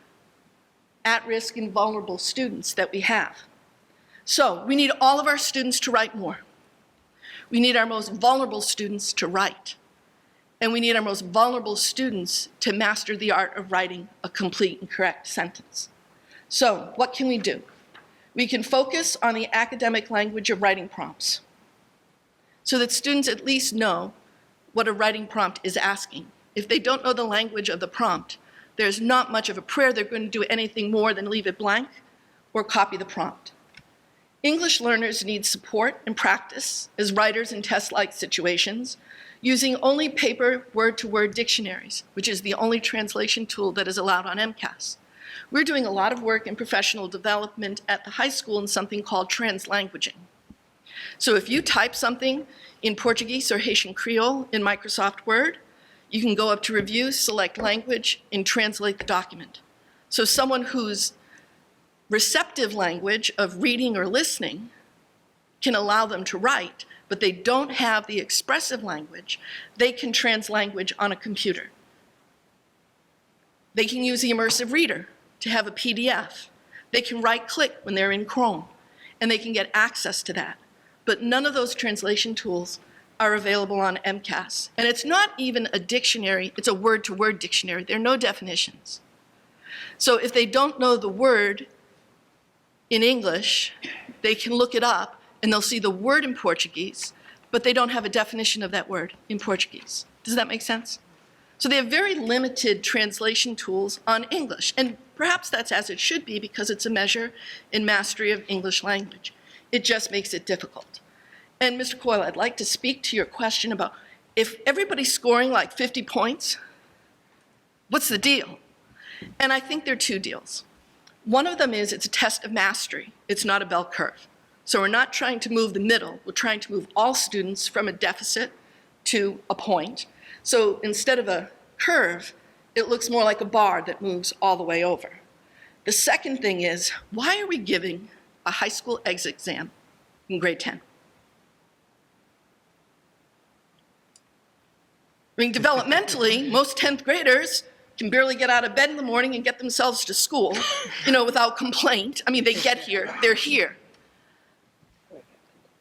at-risk and vulnerable students that we have. So we need all of our students to write more. We need our most vulnerable students to write. And we need our most vulnerable students to master the art of writing a complete and correct sentence. So what can we do? We can focus on the academic language of writing prompts so that students at least know what a writing prompt is asking. If they don't know the language of the prompt, there's not much of a prayer they're going to do anything more than leave it blank or copy the prompt. English learners need support and practice as writers in test-like situations using only paper word-to-word dictionaries, which is the only translation tool that is allowed on MCAS. We're doing a lot of work in professional development at the high school in something called translanguaging. So if you type something in Portuguese or Haitian Creole in Microsoft Word, you can go up to review, select language, and translate the document. So someone whose receptive language of reading or listening can allow them to write, but they don't have the expressive language, they can translanguage on a computer. They can use the immersive reader to have a PDF. They can right-click when they're in Chrome, and they can get access to that. But none of those translation tools are available on MCAS. And it's not even a dictionary, it's a word-to-word dictionary. There are no definitions. So if they don't know the word in English, they can look it up and they'll see the word in Portuguese, but they don't have a definition of that word in Portuguese. Does that make sense? So they have very limited translation tools on English, and perhaps that's as it should be because it's a measure in mastery of English language. It just makes it difficult. And Mr. Coyle, I'd like to speak to your question about if everybody's scoring like 50 points, what's the deal? And I think there are two deals. One of them is it's a test of mastery. It's not a bell curve. So we're not trying to move the middle. We're trying to move all students from a deficit to a point. So instead of a curve, it looks more like a bar that moves all the way over. The second thing is, why are we giving a high school exit exam in grade 10? I mean, developmentally, most 10th graders can barely get out of bed in the morning and get themselves to school, without complaint. I mean, they get here, they're here.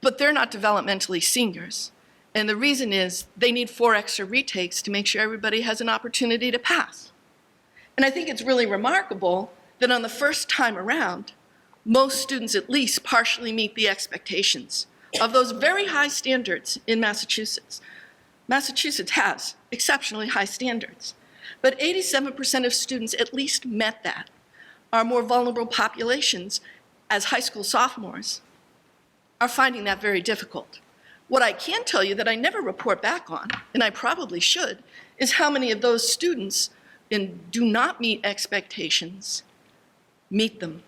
But they're not developmentally seniors. And the reason is they need 4 extra retakes to make sure everybody has an opportunity to pass. And I think it's really remarkable that on the first time around, most students at least partially meet the expectations of those very high standards in Massachusetts. Massachusetts has exceptionally high standards, but 87% of students at least met that. Our more vulnerable populations, as high school sophomores, are finding that very difficult. What I can tell you that I never report back on, and I probably should, is how many of those students who do not meet expectations meet them.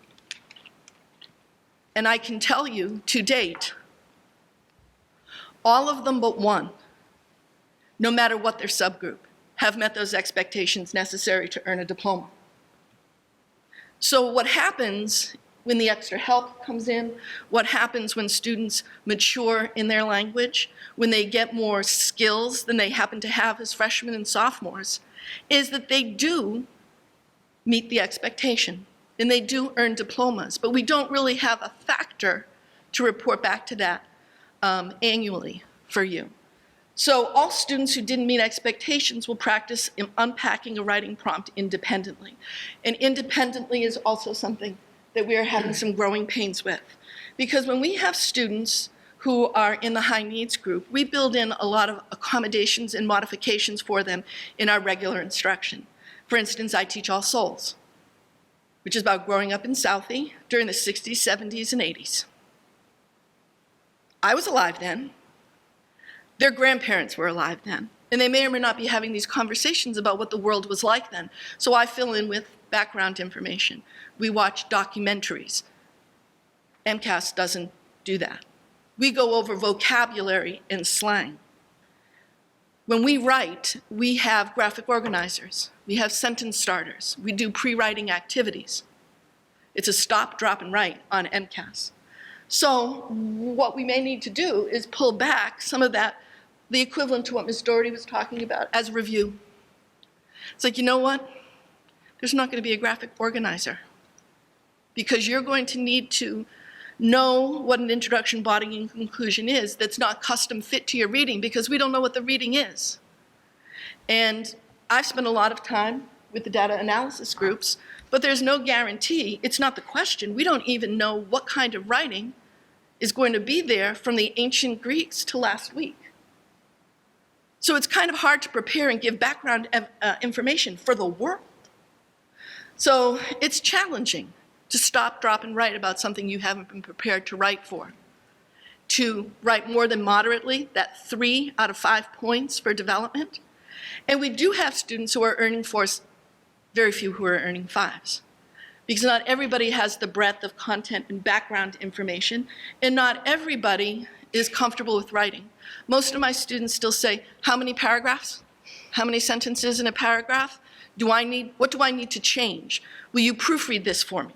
And I can tell you, to date, all of them but one, no matter what their subgroup, have met those expectations necessary to earn a diploma. So what happens when the extra help comes in, what happens when students mature in their language, when they get more skills than they happen to have as freshmen and sophomores, is that they do meet the expectation and they do earn diplomas, but we don't really have a factor to report back to that annually for you. So all students who didn't meet expectations will practice in unpacking a writing prompt independently. And independently is also something that we are having some growing pains with. Because when we have students who are in the high needs group, we build in a lot of accommodations and modifications for them in our regular instruction. For instance, I teach All Souls, which is about growing up in Southie during the 60s, 70s, and 80s. I was alive then. Their grandparents were alive then. And they may or may not be having these conversations about what the world was like then. So I fill in with background information. We watch documentaries. MCAS doesn't do that. We go over vocabulary and slang. When we write, we have graphic organizers. We have sentence starters. We do pre-writing activities. It's a stop, drop, and write on MCAS. So what we may need to do is pull back some of that, the equivalent to what Ms. Doherty was talking about, as review. It's like, you know what? There's not going to be a graphic organizer because you're going to need to know what an introduction, body, and conclusion is that's not custom fit to your reading because we don't know what the reading is. And I've spent a lot of time with the data analysis groups, but there's no guarantee. It's not the question. We don't even know what kind of writing is going to be there from the ancient Greeks to last week. So it's kind of hard to prepare and give background information for the world. So it's challenging to stop, drop, and write about something you haven't been prepared to write for. To write more than moderately, that 3 out of 5 points for development. And we do have students who are earning 4s, very few who are earning 5s. Because not everybody has the breadth of content and background information, and not everybody is comfortable with writing. Most of my students still say, how many paragraphs? How many sentences in a paragraph? What do I need to change? Will you proofread this for me?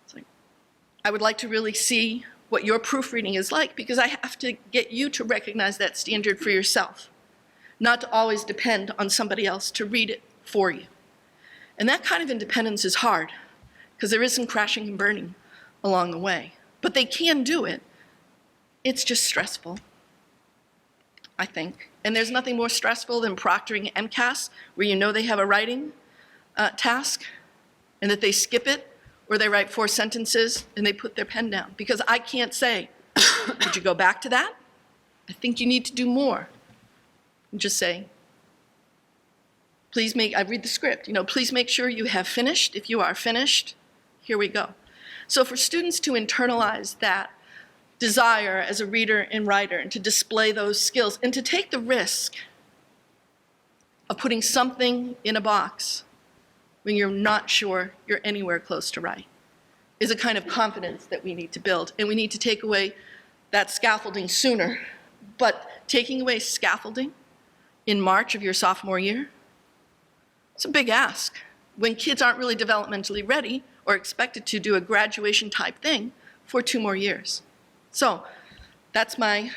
It's like, I would like to really see what your proofreading is like because I have to get you to recognize that standard for yourself, not to always depend on somebody else to read it for you. And that kind of independence is hard because there is some crashing and burning along the way. But they can do it. It's just stressful, I think. And there's nothing more stressful than proctoring MCAS, where you know they have a writing task, and that they skip it, or they write 4 sentences, and they put their pen down. Because I can't say, would you go back to that? I think you need to do more. And just say, please I read the script, please make sure you have finished. If you are finished, here we go. So for students to internalize that desire as a reader and writer and to display those skills and to take the risk of putting something in a box when you're not sure you're anywhere close to right is a kind of confidence that we need to build. And we need to take away that scaffolding sooner. But taking away scaffolding in March of your sophomore year, it's a big ask. When kids aren't really developmentally ready or expected to do a graduation type thing for 2 more years. So that's my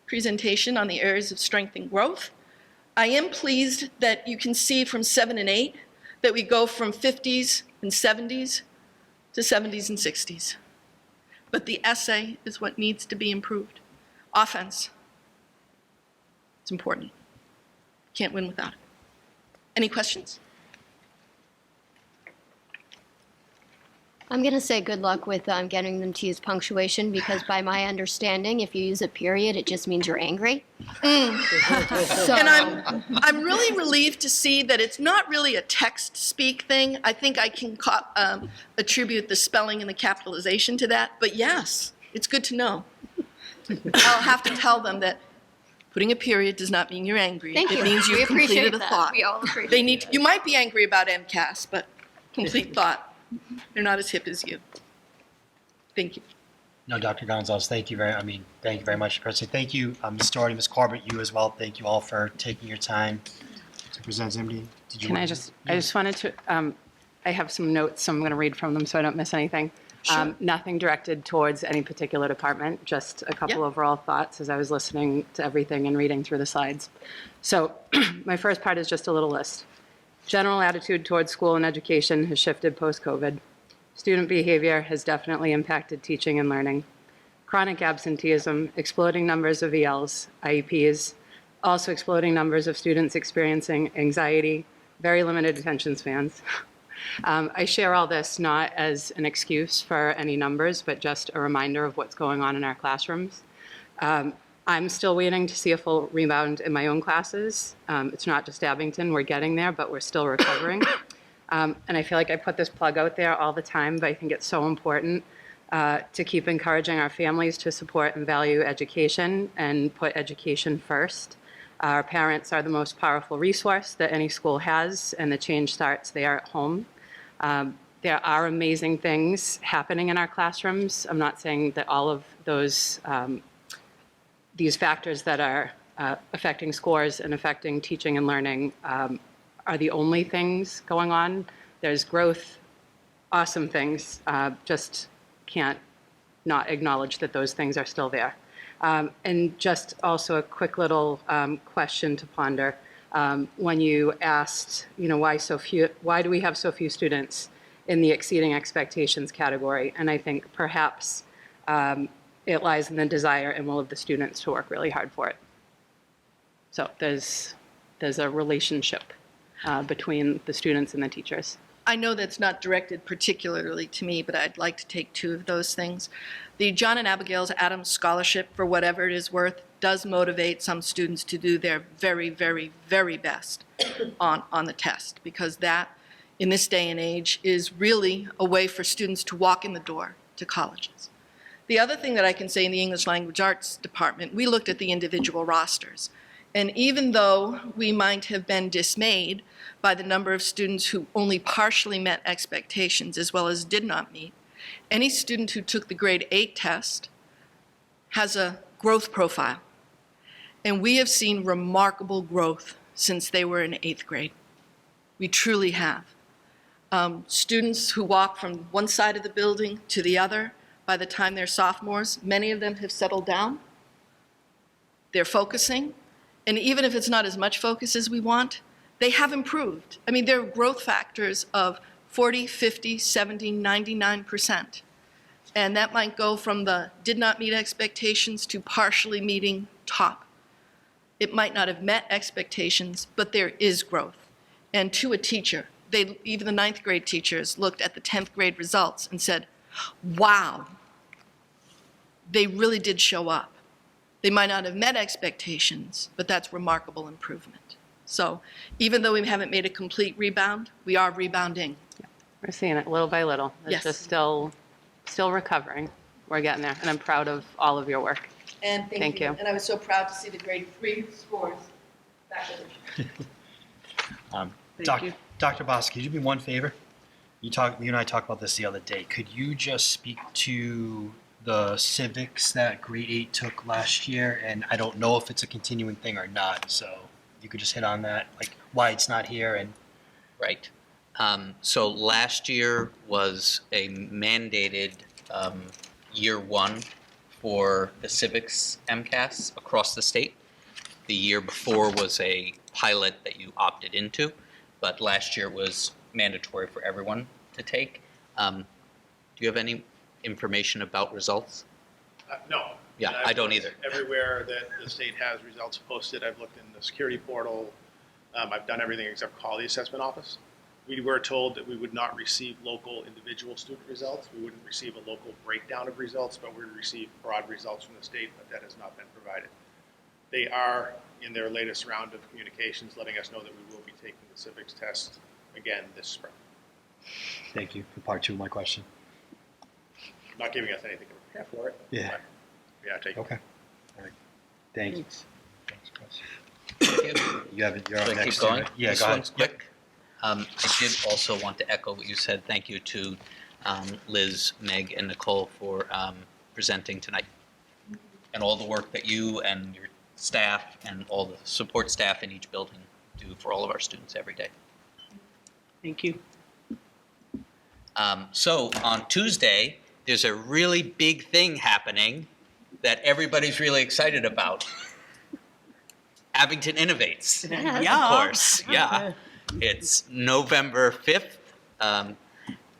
presentation on the areas of strength and growth. I am pleased that you can see from 7 and 8 that we go from 50s and 70s to 70s and 60s. But the essay is what needs to be improved. Offense. It's important. Can't win without it. Any questions? I'm going to say good luck with getting them to use punctuation because by my understanding, if you use a period, it just means you're angry. So, And I'm really relieved to see that it's not really a text speak thing. I think I can attribute the spelling and the capitalization to that. But yes, it's good to know. I'll have to tell them that putting a period does not mean you're angry. Thank you. It means We you've appreciate completed a that. thought. We all appreciate You might be angry about MCAS, but complete thought. They're not as hip as you. Thank you. No, Dr. Gonzalez, thank you very much. Personally, thank you, Ms. Doherty, Ms. Corbett, you as well. Thank you all for taking your time to present. Somebody, did you? I just wanted to I have some notes, so I'm going to read from them so I don't miss anything. Nothing directed towards any particular department, just a couple Yep. overall thoughts as I was listening to everything and reading through the slides. So my first part is just a little list. General attitude towards school and education has shifted post-COVID. Student behavior has definitely impacted teaching and learning. Chronic absenteeism, exploding numbers of ELs, IEPs, also exploding numbers of students experiencing anxiety, very limited attention spans. I share all this not as an excuse for any numbers, but just a reminder of what's going on in our classrooms. I'm still waiting to see a full rebound in my own classes. It's not just Abington, we're getting there, but we're still recovering. And I feel like I put this plug out there all the time, but I think it's so important to keep encouraging our families to support and value education and put education first. Our parents are the most powerful resource that any school has, and the change starts there at home. There are amazing things happening in our classrooms. I'm not saying that all of those these factors that are affecting scores and affecting teaching and learning are the only things going on. There's growth, awesome things, just can't not acknowledge that those things are still there. And just also a quick little question to ponder. When you asked, why do we have so few students in the exceeding expectations category? And I think perhaps it lies in the desire and will of the students to work really hard for it. So there's a relationship between the students and the teachers. I know that's not directed particularly to me, but I'd like to take two of those things. The John and Abigail Adams Scholarship, for whatever it is worth, does motivate some students to do their very, very, very best on the test, because that, in this day and age, is really a way for students to walk in the door to colleges. The other thing that I can say in the English Language Arts department, we looked at the individual rosters. And even though we might have been dismayed by the number of students who only partially met expectations as well as did not meet, any student who took the grade 8 test has a growth profile. And we have seen remarkable growth since they were in 8th grade. We truly have. Students who walk from one side of the building to the other, by the time they're sophomores, many of them have settled down. They're focusing. And even if it's not as much focus as we want, they have improved. I mean, there are growth factors of 40, 50, 70, 99%. And that might go from the did not meet expectations to partially meeting top. It might not have met expectations, but there is growth. And to a teacher, even the 9th grade teachers looked at the 10th grade results and said, wow, they really did show up. They might not have met expectations, but that's remarkable improvement. So even though we haven't made a complete rebound, we are rebounding. We're seeing it little by little. It's Yes. just still recovering. We're getting there, and I'm proud of all of your work. And Thank you. And I was so proud to see the grade 3 scores back over. Thank you. Dr. Boss, could you do me one favor? You and I talked about this the other day. Could you just speak to the civics that grade 8 took last year? And I don't know if it's a continuing thing or not, so you could just hit on that, like why it's not here and. Right. So last year was a mandated year one for the civics MCAS across the state. The year before was a pilot that you opted into, but last year was mandatory for everyone to take. Do you have any information about results? No. Yeah, And I I've don't looked either. Everywhere that the state has results posted, I've looked in the security portal. I've done everything except call the assessment office. We were told that we would not receive local individual student results. We wouldn't receive a local breakdown of results, but we would receive broad results from the state, but that has not been provided. They are in their latest round of communications letting us know that we will be taking the civics test again this spring. Thank you for part 2 of my question. Not giving us anything to prepare for it. Yeah. But we are taking it. Okay. All right. Thank you. Thanks, Chris. You're up Should I next. keep too, going? right? Yeah, This go ahead. one's quick. I did also want to echo what you said. Thank you to Liz, Meg, and Nicole for presenting tonight, and all the work that you and your staff and all the support staff in each building do for all of our students every day. Thank you. So on Tuesday, there's a really big thing happening that everybody's really excited about. Abington Innovates, of course. Yeah. It's November 5th.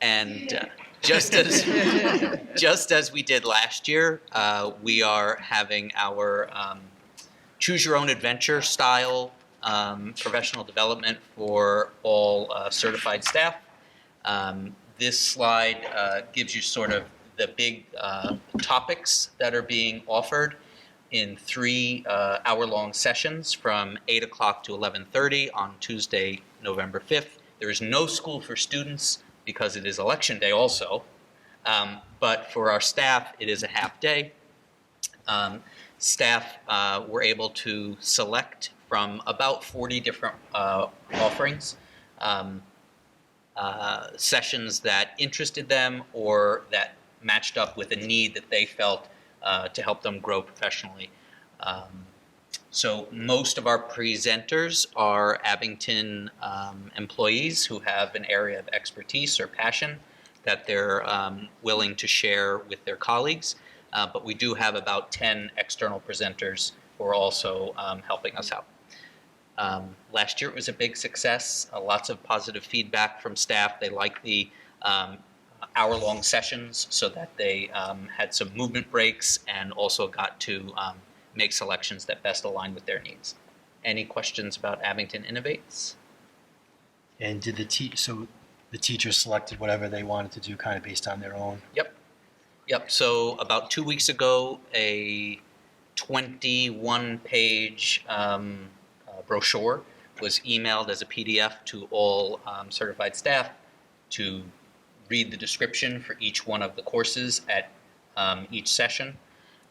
And just as we did last year, we are having our choose your own adventure style professional development for all certified staff. This slide gives you sort of the big topics that are being offered in 3 hour-long sessions from 8 o'clock to 11:30 on Tuesday, November 5th. There is no school for students because it is election day also, but for our staff, it is a half day. Staff were able to select from about 40 different offerings, sessions that interested them or that matched up with a need that they felt to help them grow professionally. So most of our presenters are Abington employees who have an area of expertise or passion that they're willing to share with their colleagues. But we do have about 10 external presenters who are also helping us out. Last year it was a big success, lots of positive feedback from staff. They liked the hour-long sessions so that they had some movement breaks and also got to make selections that best align with their needs. Any questions about Abington Innovates? And did the teachers selected whatever they wanted to do kind of based on their own? Yep. So about 2 weeks ago, a 21-page brochure was emailed as a PDF to all certified staff to read the description for each one of the courses at each session.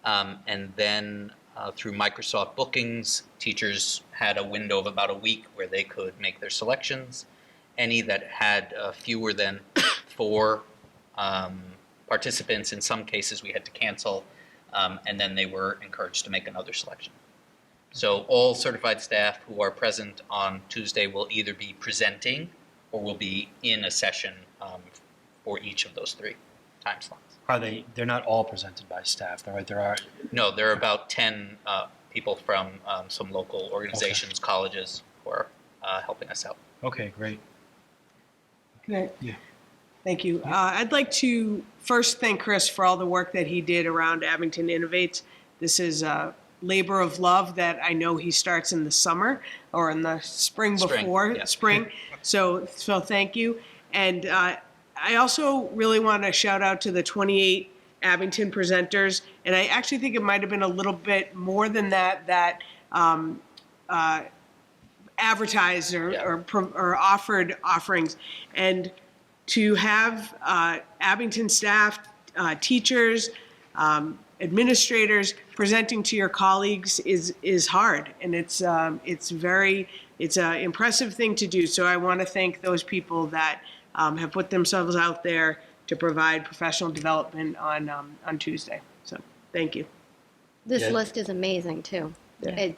And then through Microsoft Bookings, teachers had a window of about a week where they could make their selections. Any that had fewer than 4 participants, in some cases we had to cancel, and then they were encouraged to make another selection. So all certified staff who are present on Tuesday will either be presenting or will be in a session for each of those 3 time slots. They're not all presented by staff, right? No, there are about 10 people from some local organizations, colleges, who are helping us out. Okay, great. Can I- Yeah. Thank you. I'd like to first thank Chris for all the work that he did around Abington Innovates. This is a labor of love that I know he starts in the summer or in the spring before spring. So thank you. And I also really want to shout out to the 28 Abington presenters. And I actually think it might have been a little bit more than that advertised or offered offerings. And to have Abington staff, teachers, administrators presenting to your colleagues is hard, and it's an impressive thing to do. So I want to thank those people that have put themselves out there to provide professional development on Tuesday. So thank you. This list is amazing too. Yeah.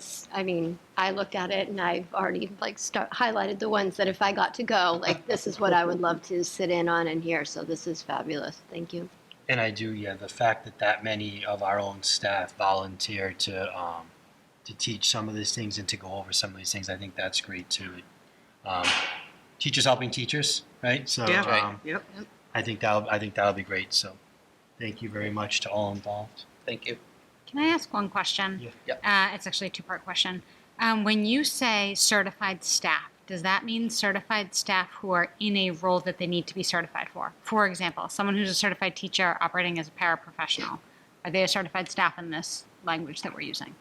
I looked at it and I've already highlighted the ones that if I got to go, this is what I would love to sit in on and hear. So this is fabulous. Thank you. And I do, the fact that many of our own staff volunteer to teach some of these things and to go over some of these things, I think that's great too. Teachers helping teachers, right? So Yep. I think that'll be great. So thank you very much to all involved. Thank you. Can I ask one question? Yeah. It's actually a 2-part question. When you say certified staff, does that mean certified staff who are in a role that they need to be certified for? For example, someone who's a certified teacher operating as a paraprofessional, are they a certified staff in this language that we're using?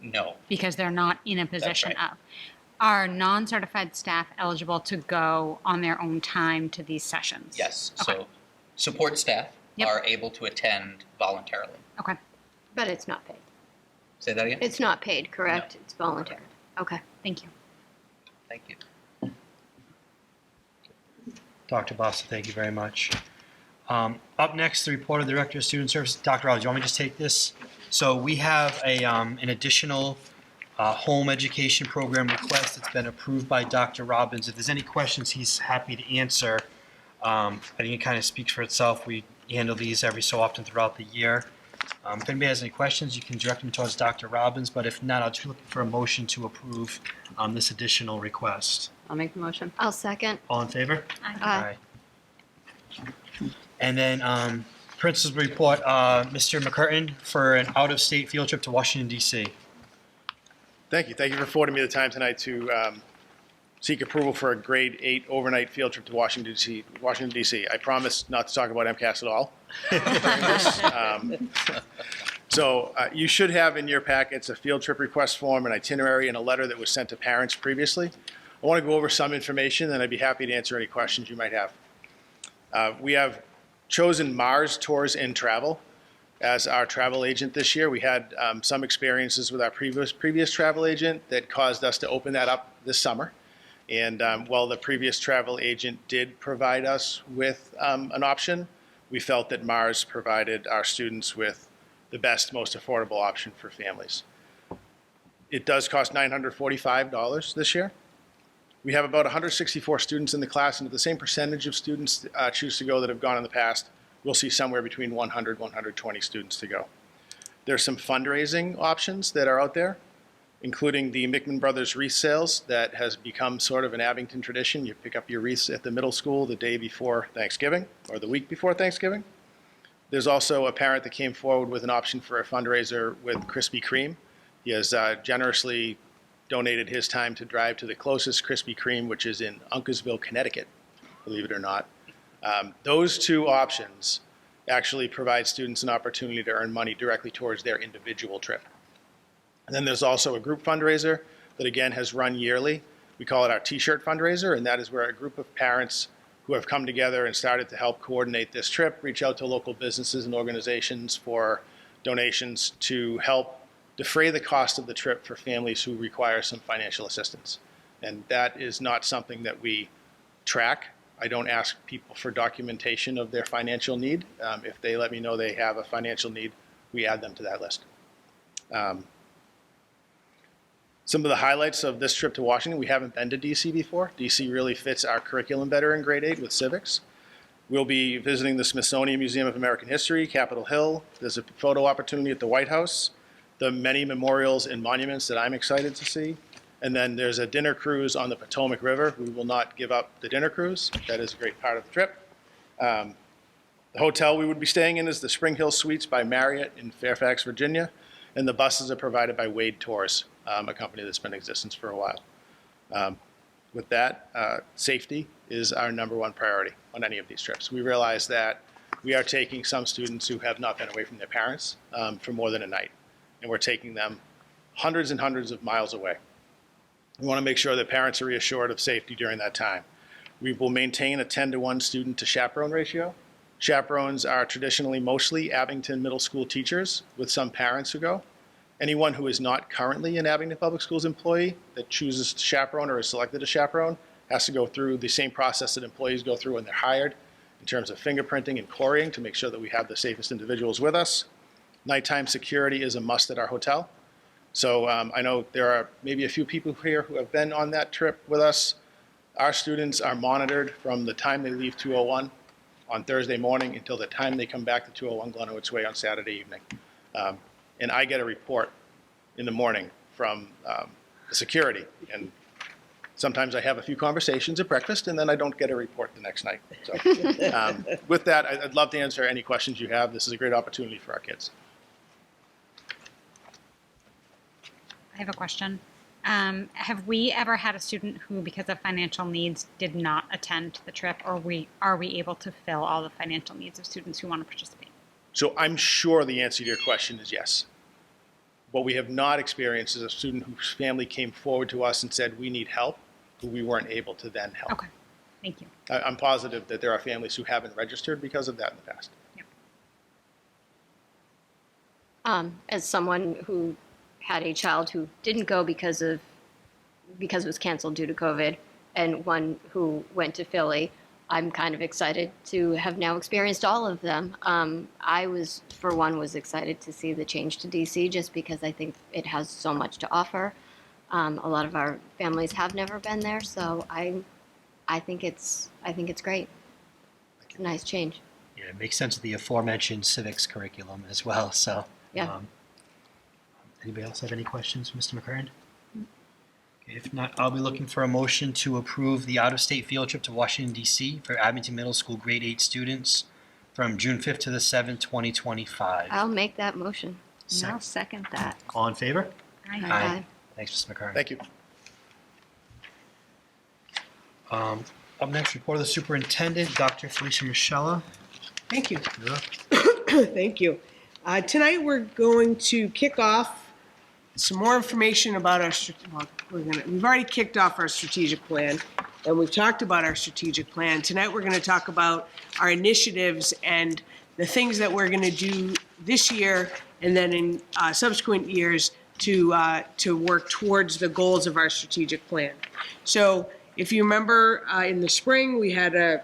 No. Because they're not in a position right. of. Are non-certified staff eligible to go on their own time to these sessions? Yes. Okay. So support staff Yep. are able to attend voluntarily. Okay. But it's not paid. Say that again? It's not paid, correct? It's voluntary. Okay. Thank you. Thank you. Dr. Bossa, thank you very much. Up next, the report of the Director of Student Services. Dr. Rowley, do you want me to just take this? So we have an additional home education program request that's been approved by Dr. Robbins. If there's any questions, he's happy to answer. I think it kind of speaks for itself. We handle these every so often throughout the year. If anybody has any questions, you can direct them towards Dr. Robbins, but if not, I'll just be looking for a motion to approve this additional request. I'll make the motion. I'll second. All in favor? Aye. And then principal's report, Mr. McCurtain for an out-of-state field trip to Washington, D.C. Thank you. Thank you for affording me the time tonight to seek approval for a grade 8 overnight field trip to Washington, D.C. I promise not to talk about MCAS at all. So you should have in your packets a field trip request form, an itinerary, and a letter that was sent to parents previously. I want to go over some information, and I'd be happy to answer any questions you might have. We have chosen Mars Tours and Travel as our travel agent this year. We had some experiences with our previous travel agent that caused us to open that up this summer. And while the previous travel agent did provide us with an option, we felt that Mars provided our students with the best, most affordable option for families. It does cost $945 this year. We have about 164 students in the class, and if the same percentage of students choose to go that have gone in the past, we'll see somewhere between 100, 120 students to go. There's some fundraising options that are out there, including the Mickman Brothers wreath sales that has become sort of an Abington tradition. You pick up your wreaths at the middle school the day before Thanksgiving or the week before Thanksgiving. There's also a parent that came forward with an option for a fundraiser with Krispy Kreme. He has generously donated his time to drive to the closest Krispy Kreme, which is in Uncasville, Connecticut, believe it or not. Those two options actually provide students an opportunity to earn money directly towards their individual trip. And then there's also a group fundraiser that, again, has run yearly. We call it our T-shirt fundraiser, and that is where a group of parents who have come together and started to help coordinate this trip reach out to local businesses and organizations for donations to help defray the cost of the trip for families who require some financial assistance. And that is not something that we track. I don't ask people for documentation of their financial need. If they let me know they have a financial need, we add them to that list. Some of the highlights of this trip to Washington: we haven't been to DC before. DC really fits our curriculum better in grade 8 with civics. We'll be visiting the Smithsonian Museum of American History, Capitol Hill. There's a photo opportunity at the White House, the many memorials and monuments that I'm excited to see. And then there's a dinner cruise on the Potomac River. We will not give up the dinner cruise. That is a great part of the trip. The hotel we would be staying in is the Spring Hill Suites by Marriott in Fairfax, Virginia. And the buses are provided by Wade Tours, a company that's been in existence for a while. With that, safety is our #1 priority on any of these trips. We realize that we are taking some students who have not been away from their parents for more than a night, and we're taking them hundreds and hundreds of miles away. We want to make sure that parents are reassured of safety during that time. We will maintain a 10-to-1 student to chaperone ratio. Chaperones are traditionally mostly Abington Middle School teachers, with some parents who go. Anyone who is not currently an Abington Public Schools employee that chooses to chaperone or is selected to chaperone has to go through the same process that employees go through when they're hired in terms of fingerprinting and corying to make sure that we have the safest individuals with us. Nighttime security is a must at our hotel. So I know there are maybe a few people here who have been on that trip with us. Our students are monitored from the time they leave 201 on Thursday morning until the time they come back to 201 Glenowitz Way on Saturday evening. And I get a report in the morning from the security. And sometimes I have a few conversations at breakfast, and then I don't get a report the next night. So with that, I'd love to answer any questions you have. This is a great opportunity for our kids. I have a question. Have we ever had a student who, because of financial needs, did not attend the trip, or are we able to fill all the financial needs of students who want to participate? So I'm sure the answer to your question is yes. What we have not experienced is a student whose family came forward to us and said, we need help, who we weren't able to then help. Okay, thank you. I'm positive that there are families who haven't registered because of that in the past. As someone who had a child who didn't go because it was canceled due to COVID, and one who went to Philly, I'm kind of excited to have now experienced all of them. I was excited to see the change to DC just because I think it has so much to offer. A lot of our families have never been there, so I think it's great. a nice change. Yeah, it makes sense with the aforementioned civics curriculum as well, so. Yeah. Anybody else have any questions, Mr. McCurran? Okay, if not, I'll be looking for a motion to approve the out-of-state field trip to Washington DC for Abington Middle School grade 8 students from June 5th to the 7th, 2025. I'll make that motion. And I'll second that. All in favor? Aye. Thanks, Mr. McCurran. Thank you. Up next, report of the superintendent, Dr. Felicia Michella. Thank you. You're up. Thank you. Tonight, we're going to kick off some more information about our, we've already kicked off our strategic plan, and we've talked about our strategic plan. Tonight, we're going to talk about our initiatives and the things that we're going to do this year and then in subsequent years to work towards the goals of our strategic plan. So if you remember, in the spring, we had a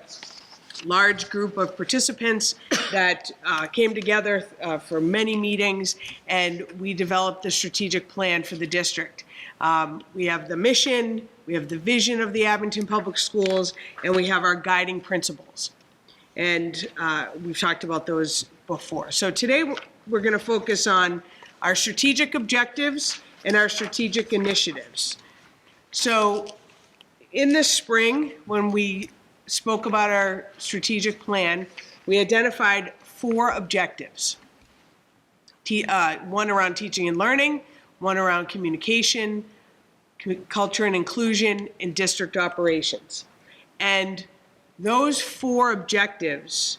large group of participants that came together for many meetings, and we developed the strategic plan for the district. We have the mission, we have the vision of the Abington Public Schools, and we have our guiding principles. And we've talked about those before. So today we're going to focus on our strategic objectives and our strategic initiatives. So in the spring, when we spoke about our strategic plan, we identified 4 objectives. One around teaching and learning, one around communication, culture and inclusion, and district operations. And those 4 objectives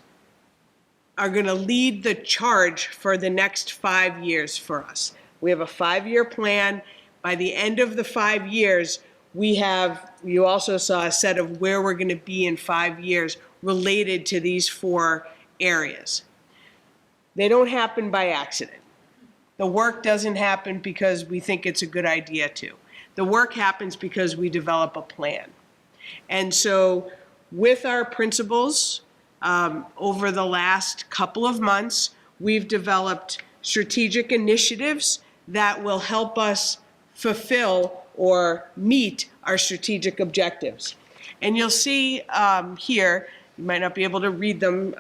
are going to lead the charge for the next 5 years for us. We have a 5-year plan. By the end of the 5 years, you also saw a set of where we're going to be in 5 years related to these 4 areas. They don't happen by accident. The work doesn't happen because we think it's a good idea to. The work happens because we develop a plan. And so with our principals, over the last couple of months, we've developed strategic initiatives that will help us fulfill or meet our strategic objectives. And you'll see here, you might not be able to read them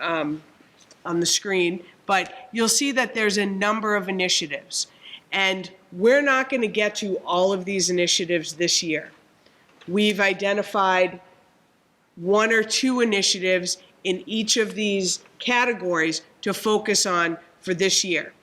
on the screen, but you'll see that there's a number of initiatives. And we're not going to get to all of these initiatives this year. We've identified 1 or 2 initiatives in each of these categories to focus on for this year.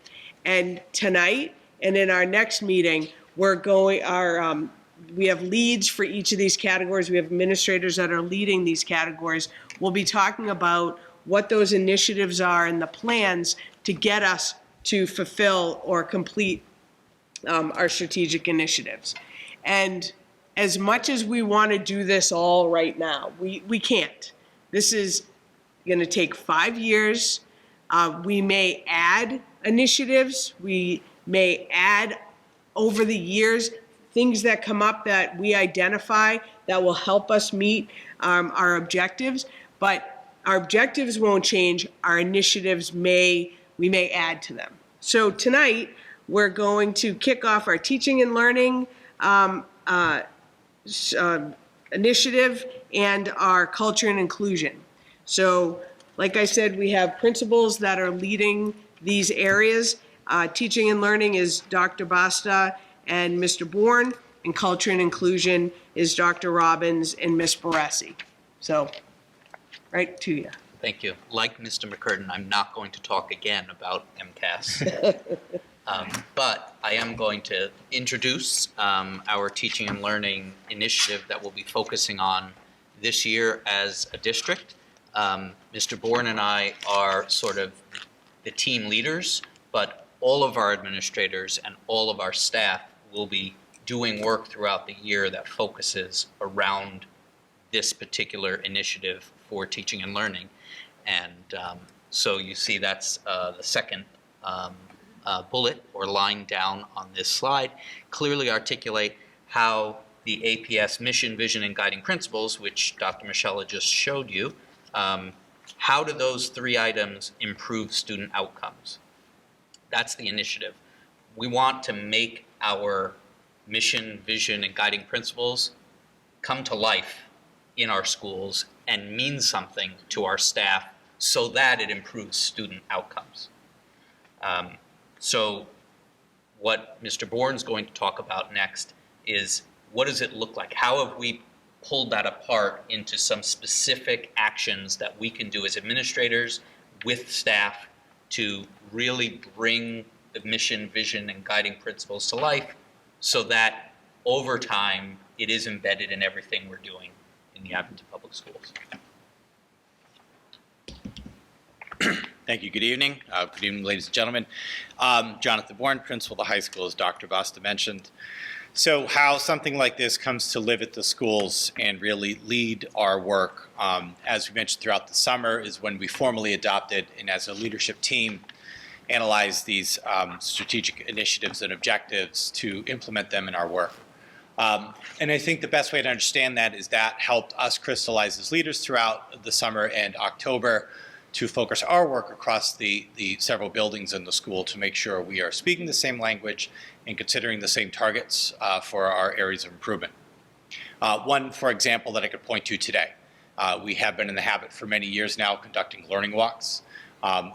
And tonight and in our next meeting, we have leads for each of these categories. We have administrators that are leading these categories. We'll be talking about what those initiatives are and the plans to get us to fulfill or complete our strategic initiatives. And as much as we want to do this all right now, we can't. This is going to take 5 years. We may add initiatives. We may add over the years things that come up that we identify that will help us meet our objectives. But our objectives won't change. Our initiatives we may add to them. So tonight, we're going to kick off our teaching and learning initiative and our culture and inclusion. So, like I said, we have principals that are leading these areas. Teaching and learning is Dr. Basta and Mr. Bourne, and culture and inclusion is Dr. Robbins and Ms. Baresi. So, right to you. Thank you. Like Mr. McCurran, I'm not going to talk again about MCAS. But I am going to introduce our teaching and learning initiative that we'll be focusing on this year as a district. Mr. Bourne and I are sort of the team leaders, but all of our administrators and all of our staff will be doing work throughout the year that focuses around this particular initiative for teaching and learning. And so you see that's the second bullet or line down on this slide, clearly articulate how the APS mission, vision, and guiding principles, which Dr. Michella just showed you, how do those 3 items improve student outcomes? That's the initiative. We want to make our mission, vision, and guiding principles come to life in our schools and mean something to our staff so that it improves student outcomes. So what Mr. Bourne's going to talk about next is, what does it look like? How have we pulled that apart into some specific actions that we can do as administrators with staff to really bring the mission, vision, and guiding principles to life, so that over time it is embedded in everything we're doing in the Abington Public Schools. Thank you. Good evening. Good evening, ladies and gentlemen. Jonathan Bourne, principal of the high school, as Dr. Basta mentioned. So how something like this comes to live at the schools and really lead our work, as we mentioned throughout the summer, is when we formally adopted and as a leadership team analyzed these strategic initiatives and objectives to implement them in our work. And I think the best way to understand that is that helped us crystallize as leaders throughout the summer and October to focus our work across the several buildings in the school to make sure we are speaking the same language and considering the same targets for our areas of improvement. One, for example, that I could point to today. We have been in the habit for many years now conducting learning walks.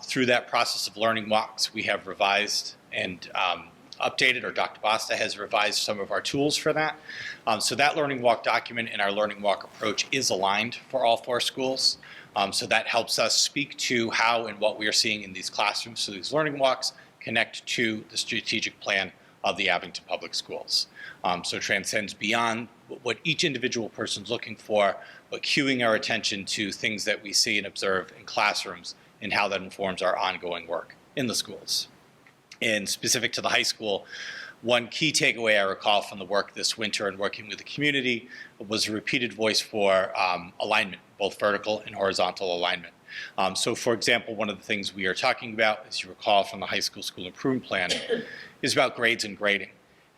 Through that process of learning walks, we have revised and updated, or Dr. Basta has revised some of our tools for that. So that learning walk document and our learning walk approach is aligned for all 4 schools. So that helps us speak to how and what we are seeing in these classrooms. So these learning walks connect to the strategic plan of the Abington Public Schools. So it transcends beyond what each individual person's looking for, but cueing our attention to things that we see and observe in classrooms and how that informs our ongoing work in the schools. And specific to the high school, one key takeaway I recall from the work this winter and working with the community was a repeated voice for alignment, both vertical and horizontal alignment. So for example, one of the things we are talking about, as you recall from the high school improvement plan, is about grades and grading.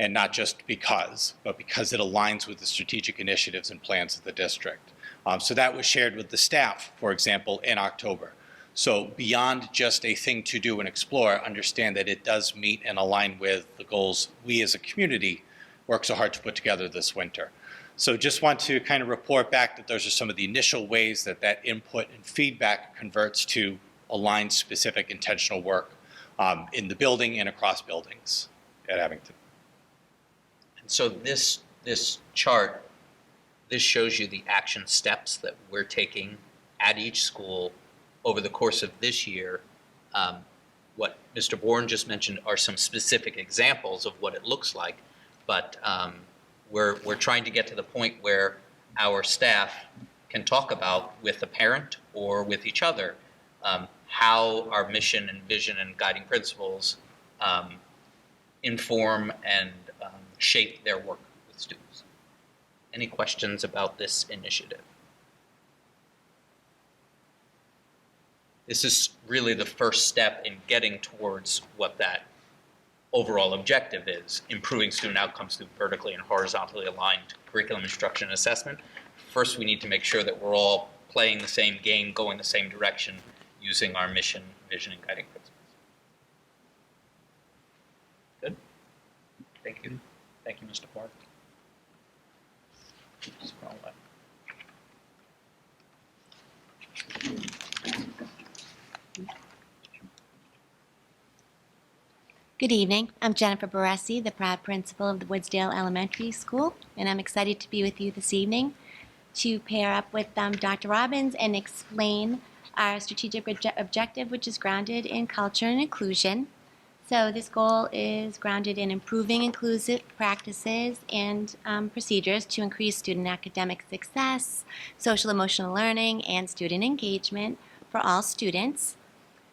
And not just because, but because it aligns with the strategic initiatives and plans of the district. So that was shared with the staff, for example, in October. So beyond just a thing to do and explore, understand that it does meet and align with the goals we as a community worked so hard to put together this winter. So just want to kind of report back that those are some of the initial ways that that input and feedback converts to aligned, specific, intentional work in the building and across buildings at Abington. And so this chart, this shows you the action steps that we're taking at each school over the course of this year. What Mr. Bourne just mentioned are some specific examples of what it looks like, but we're trying to get to the point where our staff can talk about with a parent or with each other how our mission and vision and guiding principles inform and shape their work with students. Any questions about this initiative? This is really the first step in getting towards what that overall objective is, improving student outcomes through vertically and horizontally aligned curriculum instruction and assessment. First, we need to make sure that we're all playing the same game, going the same direction, using our mission, vision, and guiding principles. Good? Thank you. Thank you, Mr. Park. Scroll left. Good evening. I'm Jennifer Baresi, the proud principal of the Woodsdale Elementary School, and I'm excited to be with you this evening to pair up with Dr. Robbins and explain our strategic objective, which is grounded in culture and inclusion. So this goal is grounded in improving inclusive practices and procedures to increase student academic success, social emotional learning, and student engagement for all students.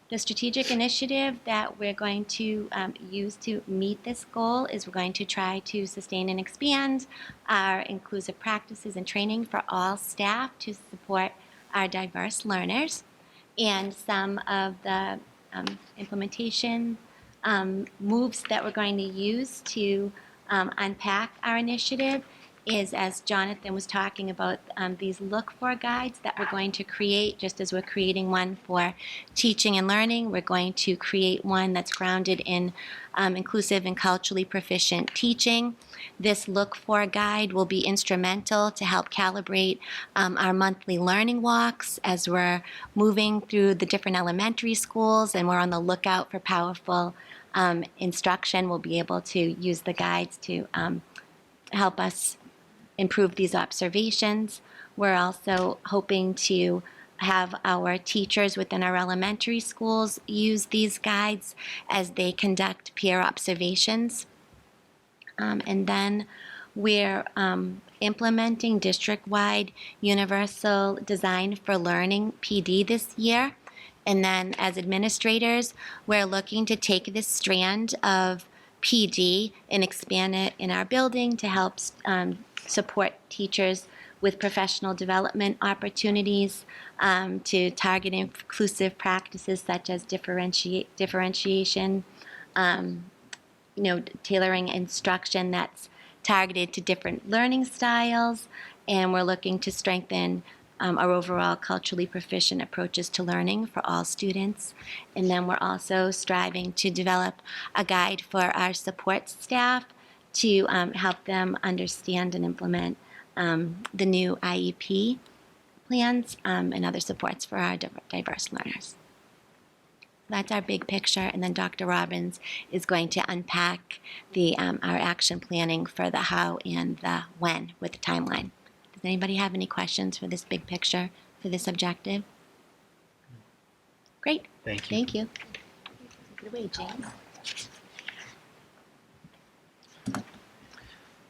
The strategic initiative that we're going to use to meet this goal is we're going to try to sustain and expand our inclusive practices and training for all staff to support our diverse learners. And some of the implementation moves that we're going to use to unpack our initiative is, as Jonathan was talking about, these look for guides that we're going to create, just as we're creating one for teaching and learning, we're going to create one that's grounded in inclusive and culturally proficient teaching. This look for guide will be instrumental to help calibrate our monthly learning walks as we're moving through the different elementary schools, and we're on the lookout for powerful instruction. We'll be able to use the guides to help us improve these observations. We're also hoping to have our teachers within our elementary schools use these guides as they conduct peer observations. And then we're implementing district-wide universal design for learning PD this year. And then as administrators, we're looking to take this strand of PD and expand it in our building to help support teachers with professional development opportunities, to target inclusive practices such as differentiation, tailoring instruction that's targeted to different learning styles, and we're looking to strengthen our overall culturally proficient approaches to learning for all students. And then we're also striving to develop a guide for our support staff to help them understand and implement the new IEP plans and other supports for our diverse learners. That's our big picture, and then Dr. Robbins is going to unpack our action planning for the how and the when with the timeline. Does anybody have any questions for this big picture, for this objective? Great. Thank you. Thank you. Take it away, James.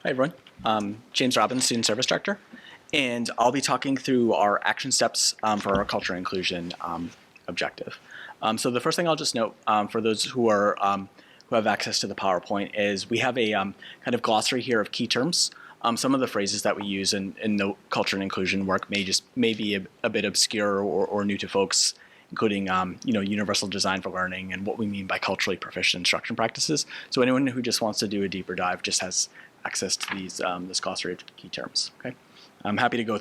Hi, everyone. James Robbins, Student Service Director, and I'll be talking through our action steps for our culture and inclusion objective. So the first thing I'll just note for those who have access to the PowerPoint is we have a kind of glossary here of key terms. Some of the phrases that we use in the culture and inclusion work may be a bit obscure or new to folks, including universal design for learning and what we mean by culturally proficient instruction practices. So anyone who just wants to do a deeper dive just has access to this glossary of key terms. Okay, I'm happy to go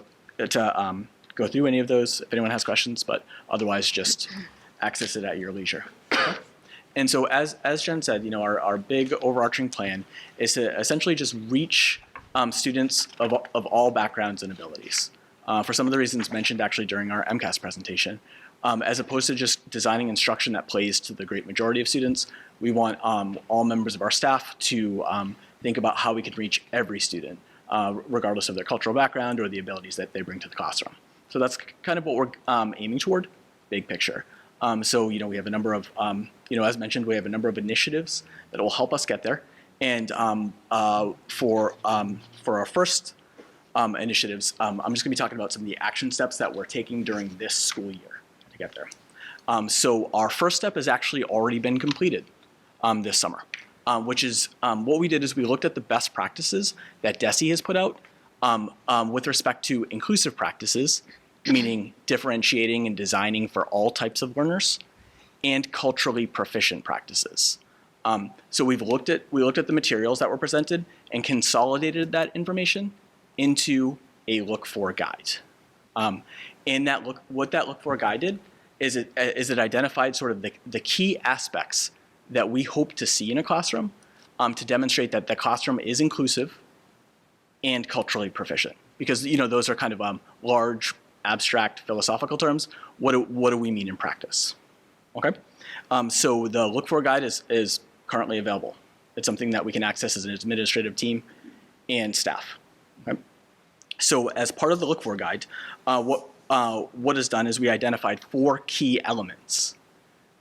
through any of those if anyone has questions, but otherwise just access it at your leisure. Okay? And so as Jen said, our big overarching plan is to essentially just reach students of all backgrounds and abilities. For some of the reasons mentioned actually during our MCAS presentation, as opposed to just designing instruction that plays to the great majority of students, we want all members of our staff to think about how we can reach every student, regardless of their cultural background or the abilities that they bring to the classroom. So that's kind of what we're aiming toward, big picture. So we have a number of, as mentioned, we have a number of initiatives that will help us get there. And for our first initiatives, I'm just going to be talking about some of the action steps that we're taking during this school year to get there. So our first step has actually already been completed this summer, which is what we did is we looked at the best practices that DESE has put out with respect to inclusive practices, meaning differentiating and designing for all types of learners, and culturally proficient practices. So we looked at the materials that were presented and consolidated that information into a look for guide. What that look for guide did is it identified sort of the key aspects that we hope to see in a classroom to demonstrate that the classroom is inclusive and culturally proficient. Because those are kind of large, abstract philosophical terms. What do we mean in practice? Okay, so the look for guide is currently available. It's something that we can access as an administrative team and staff. Okay? So as part of the look for guide, what is done is we identified 4 key elements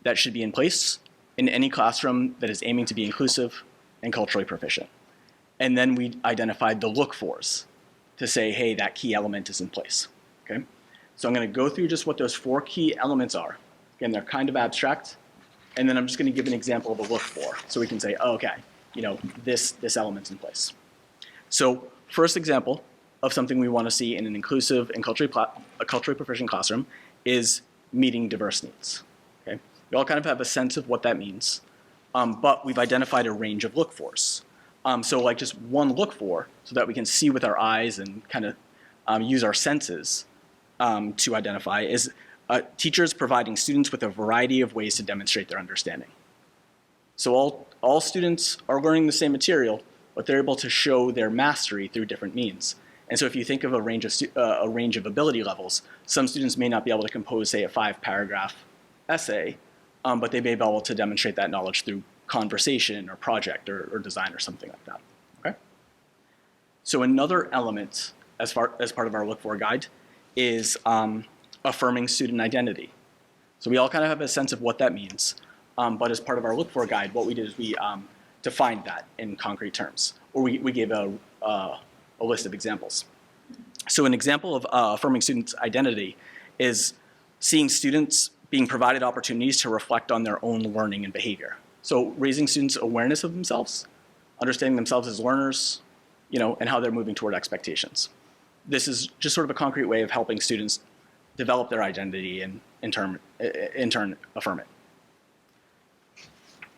that should be in place in any classroom that is aiming to be inclusive and culturally proficient. And then we identified the look fors to say, hey, that key element is in place. Okay? So I'm going to go through just what those 4 key elements are. Again, they're kind of abstract. And then I'm just going to give an example of a look for, so we can say, oh, okay, this element's in place. So first example of something we want to see in an inclusive and culturally proficient classroom is meeting diverse needs. Okay? We all kind of have a sense of what that means, but we've identified a range of look fors. So like just one look for, so that we can see with our eyes and kind of use our senses to identify, is teachers providing students with a variety of ways to demonstrate their understanding. So all students are learning the same material, but they're able to show their mastery through different means. And so if you think of a range of ability levels, some students may not be able to compose, say, a 5-paragraph essay, but they may be able to demonstrate that knowledge through conversation or project or design or something like that. Okay? So another element as part of our Look For guide is affirming student identity. So we all kind of have a sense of what that means, but as part of our Look For guide, what we did is we defined that in concrete terms, or we gave a list of examples. So an example of affirming students' identity is seeing students being provided opportunities to reflect on their own learning and behavior. So raising students' awareness of themselves, understanding themselves as learners, and how they're moving toward expectations. This is just sort of a concrete way of helping students develop their identity and in turn affirm it.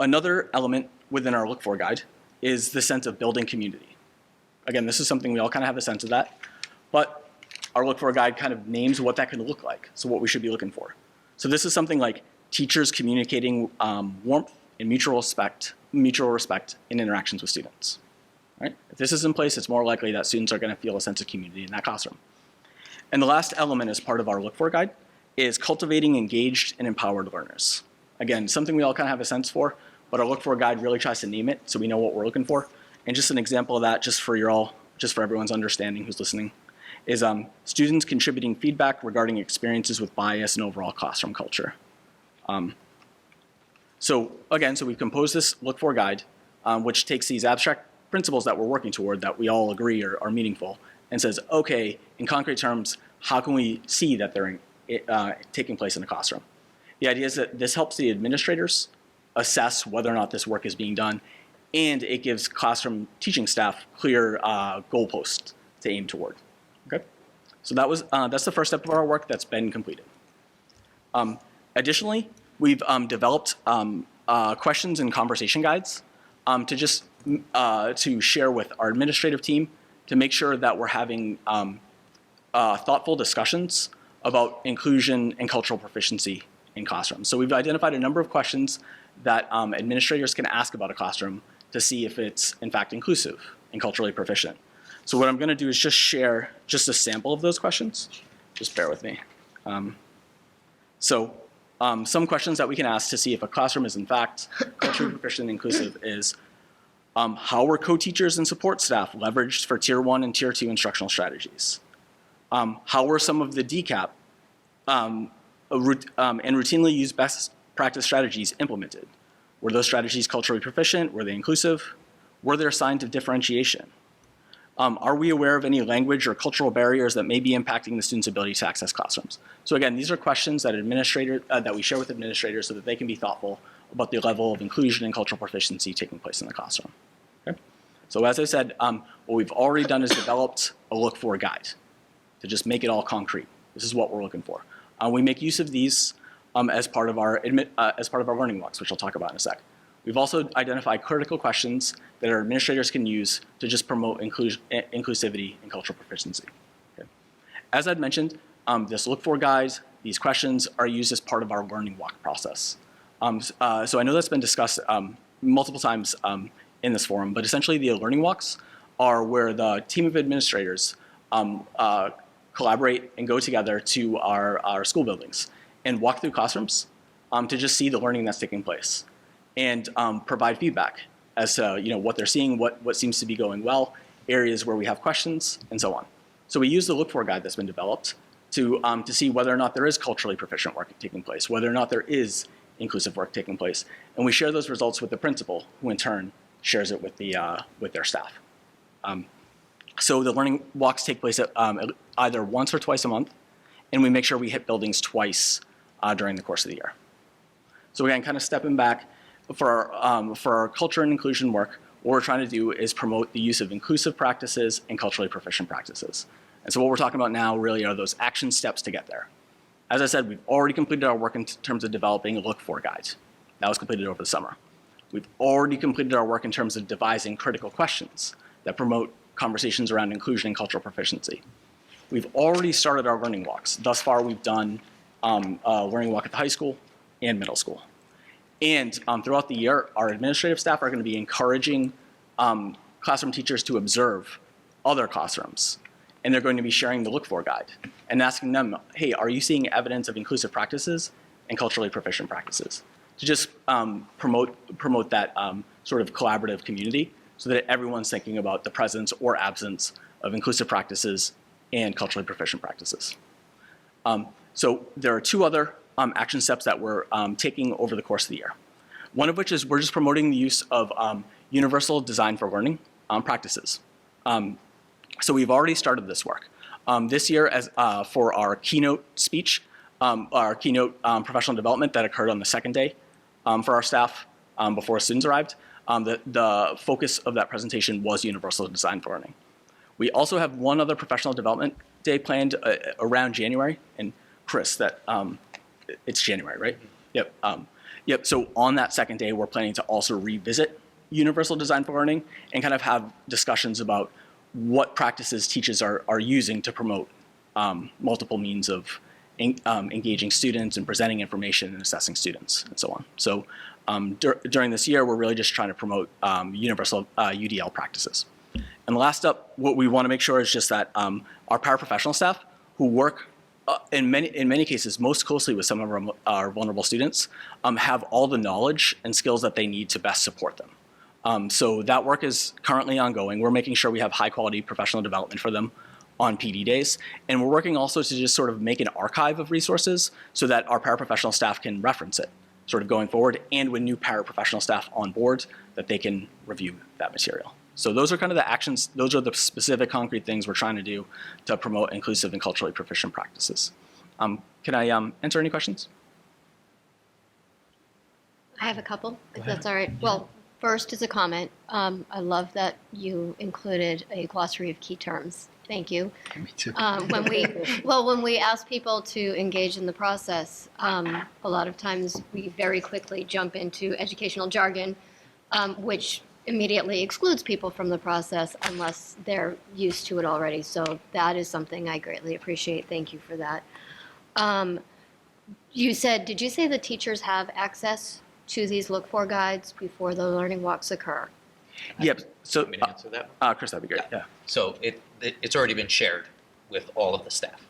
Another element within our Look For guide is the sense of building community. Again, this is something we all kind of have a sense of that, but our Look For guide kind of names what that can look like, so what we should be looking for. So this is something like teachers communicating warmth and mutual respect in interactions with students. Right? If this is in place, it's more likely that students are going to feel a sense of community in that classroom. And the last element as part of our Look For guide is cultivating engaged and empowered learners. Again, something we all kind of have a sense for, but our Look For guide really tries to name it so we know what we're looking for. And just an example of that, just for everyone's understanding who's listening, is students contributing feedback regarding experiences with bias and overall classroom culture. So we've composed this Look For guide, which takes these abstract principles that we're working toward that we all agree are meaningful, and says, okay, in concrete terms, how can we see that they're taking place in a classroom? The idea is that this helps the administrators assess whether or not this work is being done, and it gives classroom teaching staff clear goalposts to aim toward. Okay, so that's the first step of our work that's been completed. Additionally, we've developed questions and conversation guides to share with our administrative team to make sure that we're having thoughtful discussions about inclusion and cultural proficiency in classrooms. So we've identified a number of questions that administrators can ask about a classroom to see if it's in fact inclusive and culturally proficient. So what I'm going to do is just share just a sample of those questions. Just bear with me. Some questions that we can ask to see if a classroom is in fact culturally proficient and inclusive is, how were co-teachers and support staff leveraged for Tier 1 and Tier 2 instructional strategies? How were some of the DCAP and routinely used best practice strategies implemented? Were those strategies culturally proficient? Were they inclusive? Were there signs of differentiation? Are we aware of any language or cultural barriers that may be impacting the students' ability to access classrooms? So again, these are questions that that we share with administrators so that they can be thoughtful about the level of inclusion and cultural proficiency taking place in the classroom. Okay? So as I said, what we've already done is developed a Look For guide to just make it all concrete. This is what we're looking for. We make use of these as part of our learning walks, which I'll talk about in a sec. We've also identified critical questions that our administrators can use to just promote inclusivity and cultural proficiency. Okay. As I'd mentioned, this Look For guide, these questions are used as part of our learning walk process. So I know that's been discussed multiple times in this forum, but essentially the learning walks are where the team of administrators collaborate and go together to our school buildings and walk through classrooms to just see the learning that's taking place and provide feedback as to what they're seeing, what seems to be going well, areas where we have questions, and so on. So we use the Look For guide that's been developed to see whether or not there is culturally proficient work taking place, whether or not there is inclusive work taking place, and we share those results with the principal, who in turn shares it with their staff. So the learning walks take place either once or twice a month, and we make sure we hit buildings twice during the course of the year. So again, kind of stepping back, for our culture and inclusion work, what we're trying to do is promote the use of inclusive practices and culturally proficient practices. And so what we're talking about now really are those action steps to get there. As I said, we've already completed our work in terms of developing a Look For guide. That was completed over the summer. We've already completed our work in terms of devising critical questions that promote conversations around inclusion and cultural proficiency. We've already started our learning walks. Thus far, we've done a learning walk at the high school and middle school. And throughout the year, our administrative staff are going to be encouraging classroom teachers to observe other classrooms. And they're going to be sharing the Look For guide and asking them, hey, are you seeing evidence of inclusive practices and culturally proficient practices? To just promote that sort of collaborative community so that everyone's thinking about the presence or absence of inclusive practices and culturally proficient practices. So there are two other action steps that we're taking over the course of the year. One of which is we're just promoting the use of universal design for learning practices. So we've already started this work. This year, as for our keynote speech, our keynote professional development that occurred on the second day for our staff before students arrived, the focus of that presentation was universal design for learning. We also have one other professional development day planned around January, and Chris, that it's January, right? Yep. Yep. So on that second day, we're planning to also revisit universal design for learning and kind of have discussions about what practices teachers are using to promote multiple means of engaging students and presenting information and assessing students and so on. So during this year, we're really just trying to promote universal UDL practices. And last up, what we want to make sure is just that our paraprofessional staff who work in many cases most closely with some of our vulnerable students have all the knowledge and skills that they need to best support them. So that work is currently ongoing. We're making sure we have high quality professional development for them on PD days. And we're working also to just sort of make an archive of resources so that our paraprofessional staff can reference it sort of going forward, and with new paraprofessional staff on board, that they can review that material. So those are kind of the actions, those are the specific concrete things we're trying to do to promote inclusive and culturally proficient practices. Can I answer any questions? I have a couple, if that's all right. Well, first is a comment. I love that you included a glossary of key terms. Thank you. Me too. When we ask people to engage in the process, a lot of times we very quickly jump into educational jargon, which immediately excludes people from the process unless they're used to it already. So that is something I greatly appreciate. Thank you for that. Did you say the teachers have access to these Look For guides before the learning walks occur? Yep. So, Want me to answer that? Chris, that'd be great. Yeah. So it's already been shared with all of the staff.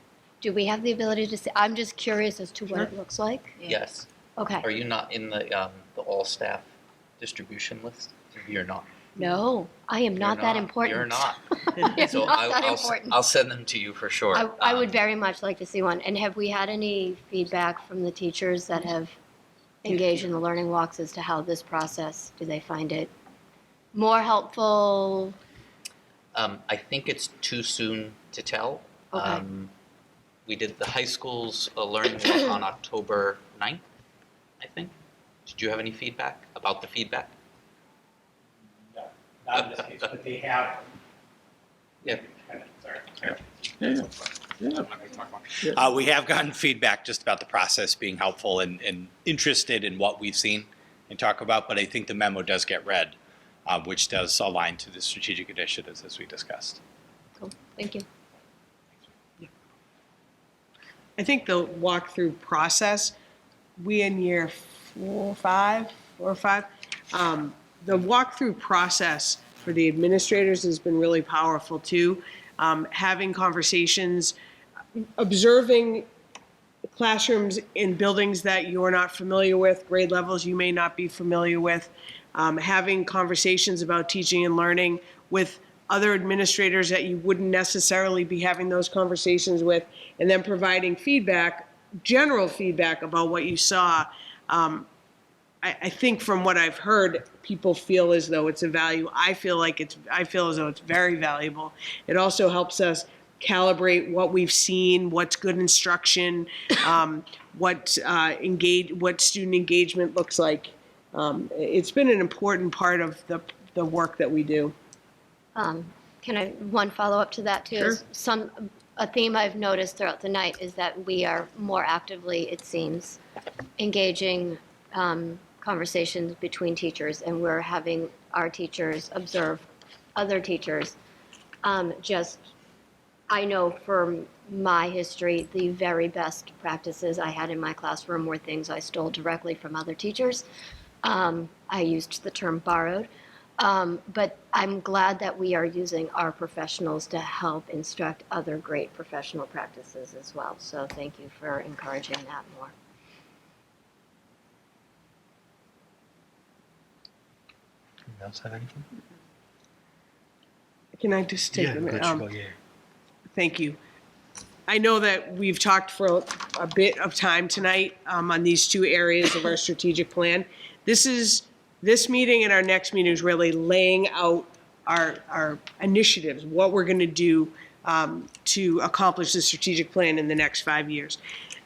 Do we have the ability to see? I'm just curious as to what it looks like. Yes. Okay. Are you not in the all staff distribution list? You're not. No, I am not that important. You're not. I am So not that important. I'll send them to you for sure. I would very much like to see one. And have we had any feedback from the teachers that have engaged in the learning walks as to how this process, do they find it more helpful? I think it's too soon to tell. Okay. We did the high school's learning walk on October 9th, I think. Did you have any feedback about the feedback? No, not in this case, but they have. Yeah. Sorry. We have gotten feedback just about the process being helpful and interested in what we've seen and talk about, but I think the memo does get read, which does align to the strategic initiatives as we discussed. Cool. Thank you. I think the walkthrough process, we in year 4 or 5, the walkthrough process for the administrators has been really powerful too. Having conversations, observing classrooms in buildings that you're not familiar with, grade levels you may not be familiar with, having conversations about teaching and learning with other administrators that you wouldn't necessarily be having those conversations with, and then providing feedback, general feedback about what you saw. I think from what I've heard, people feel as though it's a value. I feel as though it's very valuable. It also helps us calibrate what we've seen, what's good instruction, what student engagement looks like. It's been an important part of the work that we do. Can I, one follow-up to that too? Sure. A theme I've noticed throughout the night is that we are more actively, it seems, engaging conversations between teachers, and we're having our teachers observe other teachers. I know from my history, the very best practices I had in my classroom were things I stole directly from other teachers. I used the term borrowed. But I'm glad that we are using our professionals to help instruct other great professional practices as well. So thank you for encouraging that more. Anyone else have anything? Can I just take a minute? Go, yeah. Thank you. I know that we've talked for a bit of time tonight on these two areas of our strategic plan. This meeting and our next meeting is really laying out our initiatives, what we're going to do to accomplish the strategic plan in the next 5 years.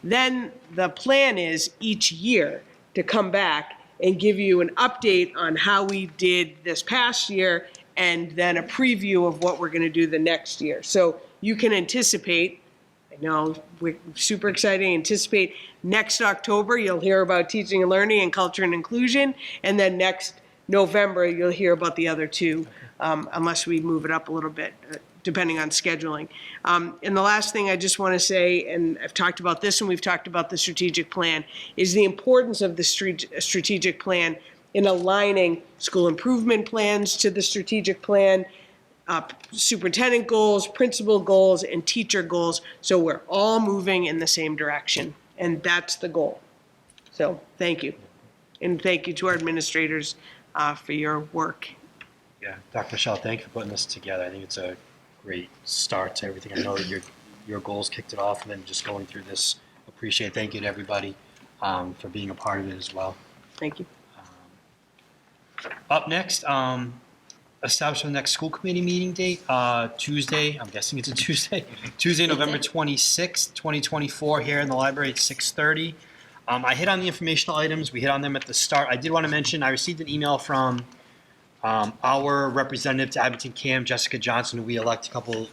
Then the plan is each year to come back and give you an update on how we did this past year and then a preview of what we're going to do the next year. So you can anticipate, I know we're super excited, anticipate next October, you'll hear about teaching and learning and culture and inclusion. And then next November, you'll hear about the other two, unless we move it up a little bit, depending on scheduling. And the last thing I just want to say, and I've talked about this and we've talked about the strategic plan, is the importance of the strategic plan in aligning school improvement plans to the strategic plan, superintendent goals, principal goals, and teacher goals, so we're all moving in the same direction, and that's the goal. So thank you. And thank you to our administrators for your work. Yeah, Dr. Michelle, thank you for putting this together. I think it's a great start to everything. I know that your goals kicked it off, and then just going through this, appreciate. Thank you to everybody for being a part of it as well. Thank you. Up next, establish the next school committee meeting date, Tuesday, I'm guessing it's a Tuesday, November 26th, 2024, here in the library at 6:30. I hit on the informational items. We hit on them at the start. I did want to mention, I received an email from our representative to Abington CAM, Jessica Johnson, who we elected a couple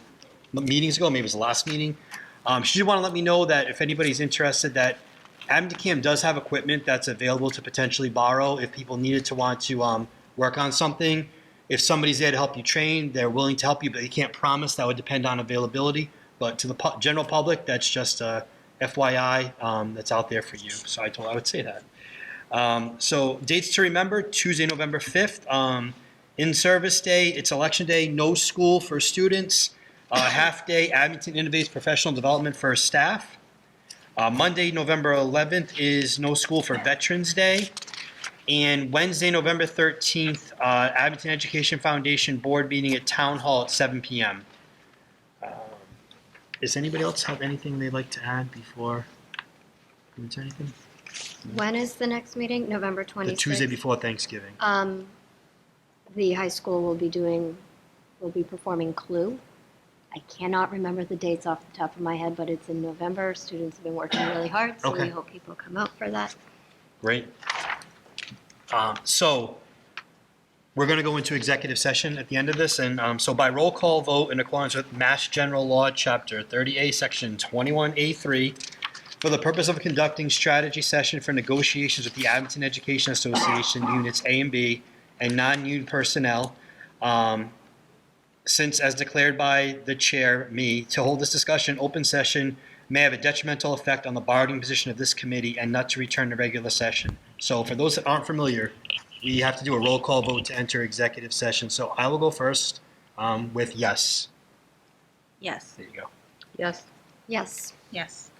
meetings ago, maybe it was the last meeting. She did want to let me know that if anybody's interested, that Abington CAM does have equipment that's available to potentially borrow if people needed to want to work on something. If somebody's there to help you train, they're willing to help you, but they can't promise. That would depend on availability. But to the general public, that's just a FYI that's out there for you. So I would say that. So dates to remember, Tuesday, November 5th. In-service day, it's election day, no school for students. Half day, Abington Innovates Professional Development for staff. Monday, November 11th is no school for Veterans Day. And Wednesday, November 13th, Abington Education Foundation Board meeting at Town Hall at 7 p.m. Does anybody else have anything they'd like to add before we into anything? When is the next meeting? November 26th? The Tuesday before Thanksgiving. The high school will be performing Clue. I cannot remember the dates off the top of my head, but it's in November. Students have been working really hard, so Okay. we hope people come out for that. Great. So we're going to go into executive session at the end of this. And so by roll call vote in accordance with Mass General Law, Chapter 30A, Section 21A3, for the purpose of conducting strategy session for negotiations with the Abington Education Association Units A and B and non-union personnel, since as declared by the chair, me, to hold this discussion, open session may have a detrimental effect on the bargaining position of this committee and not to return to regular session. So for those that aren't familiar, we have to do a roll call vote to enter executive session. So I will go first with yes. Yes. There you go. Yes. Yes. Yes.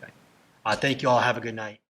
Thank you all. Have a good night.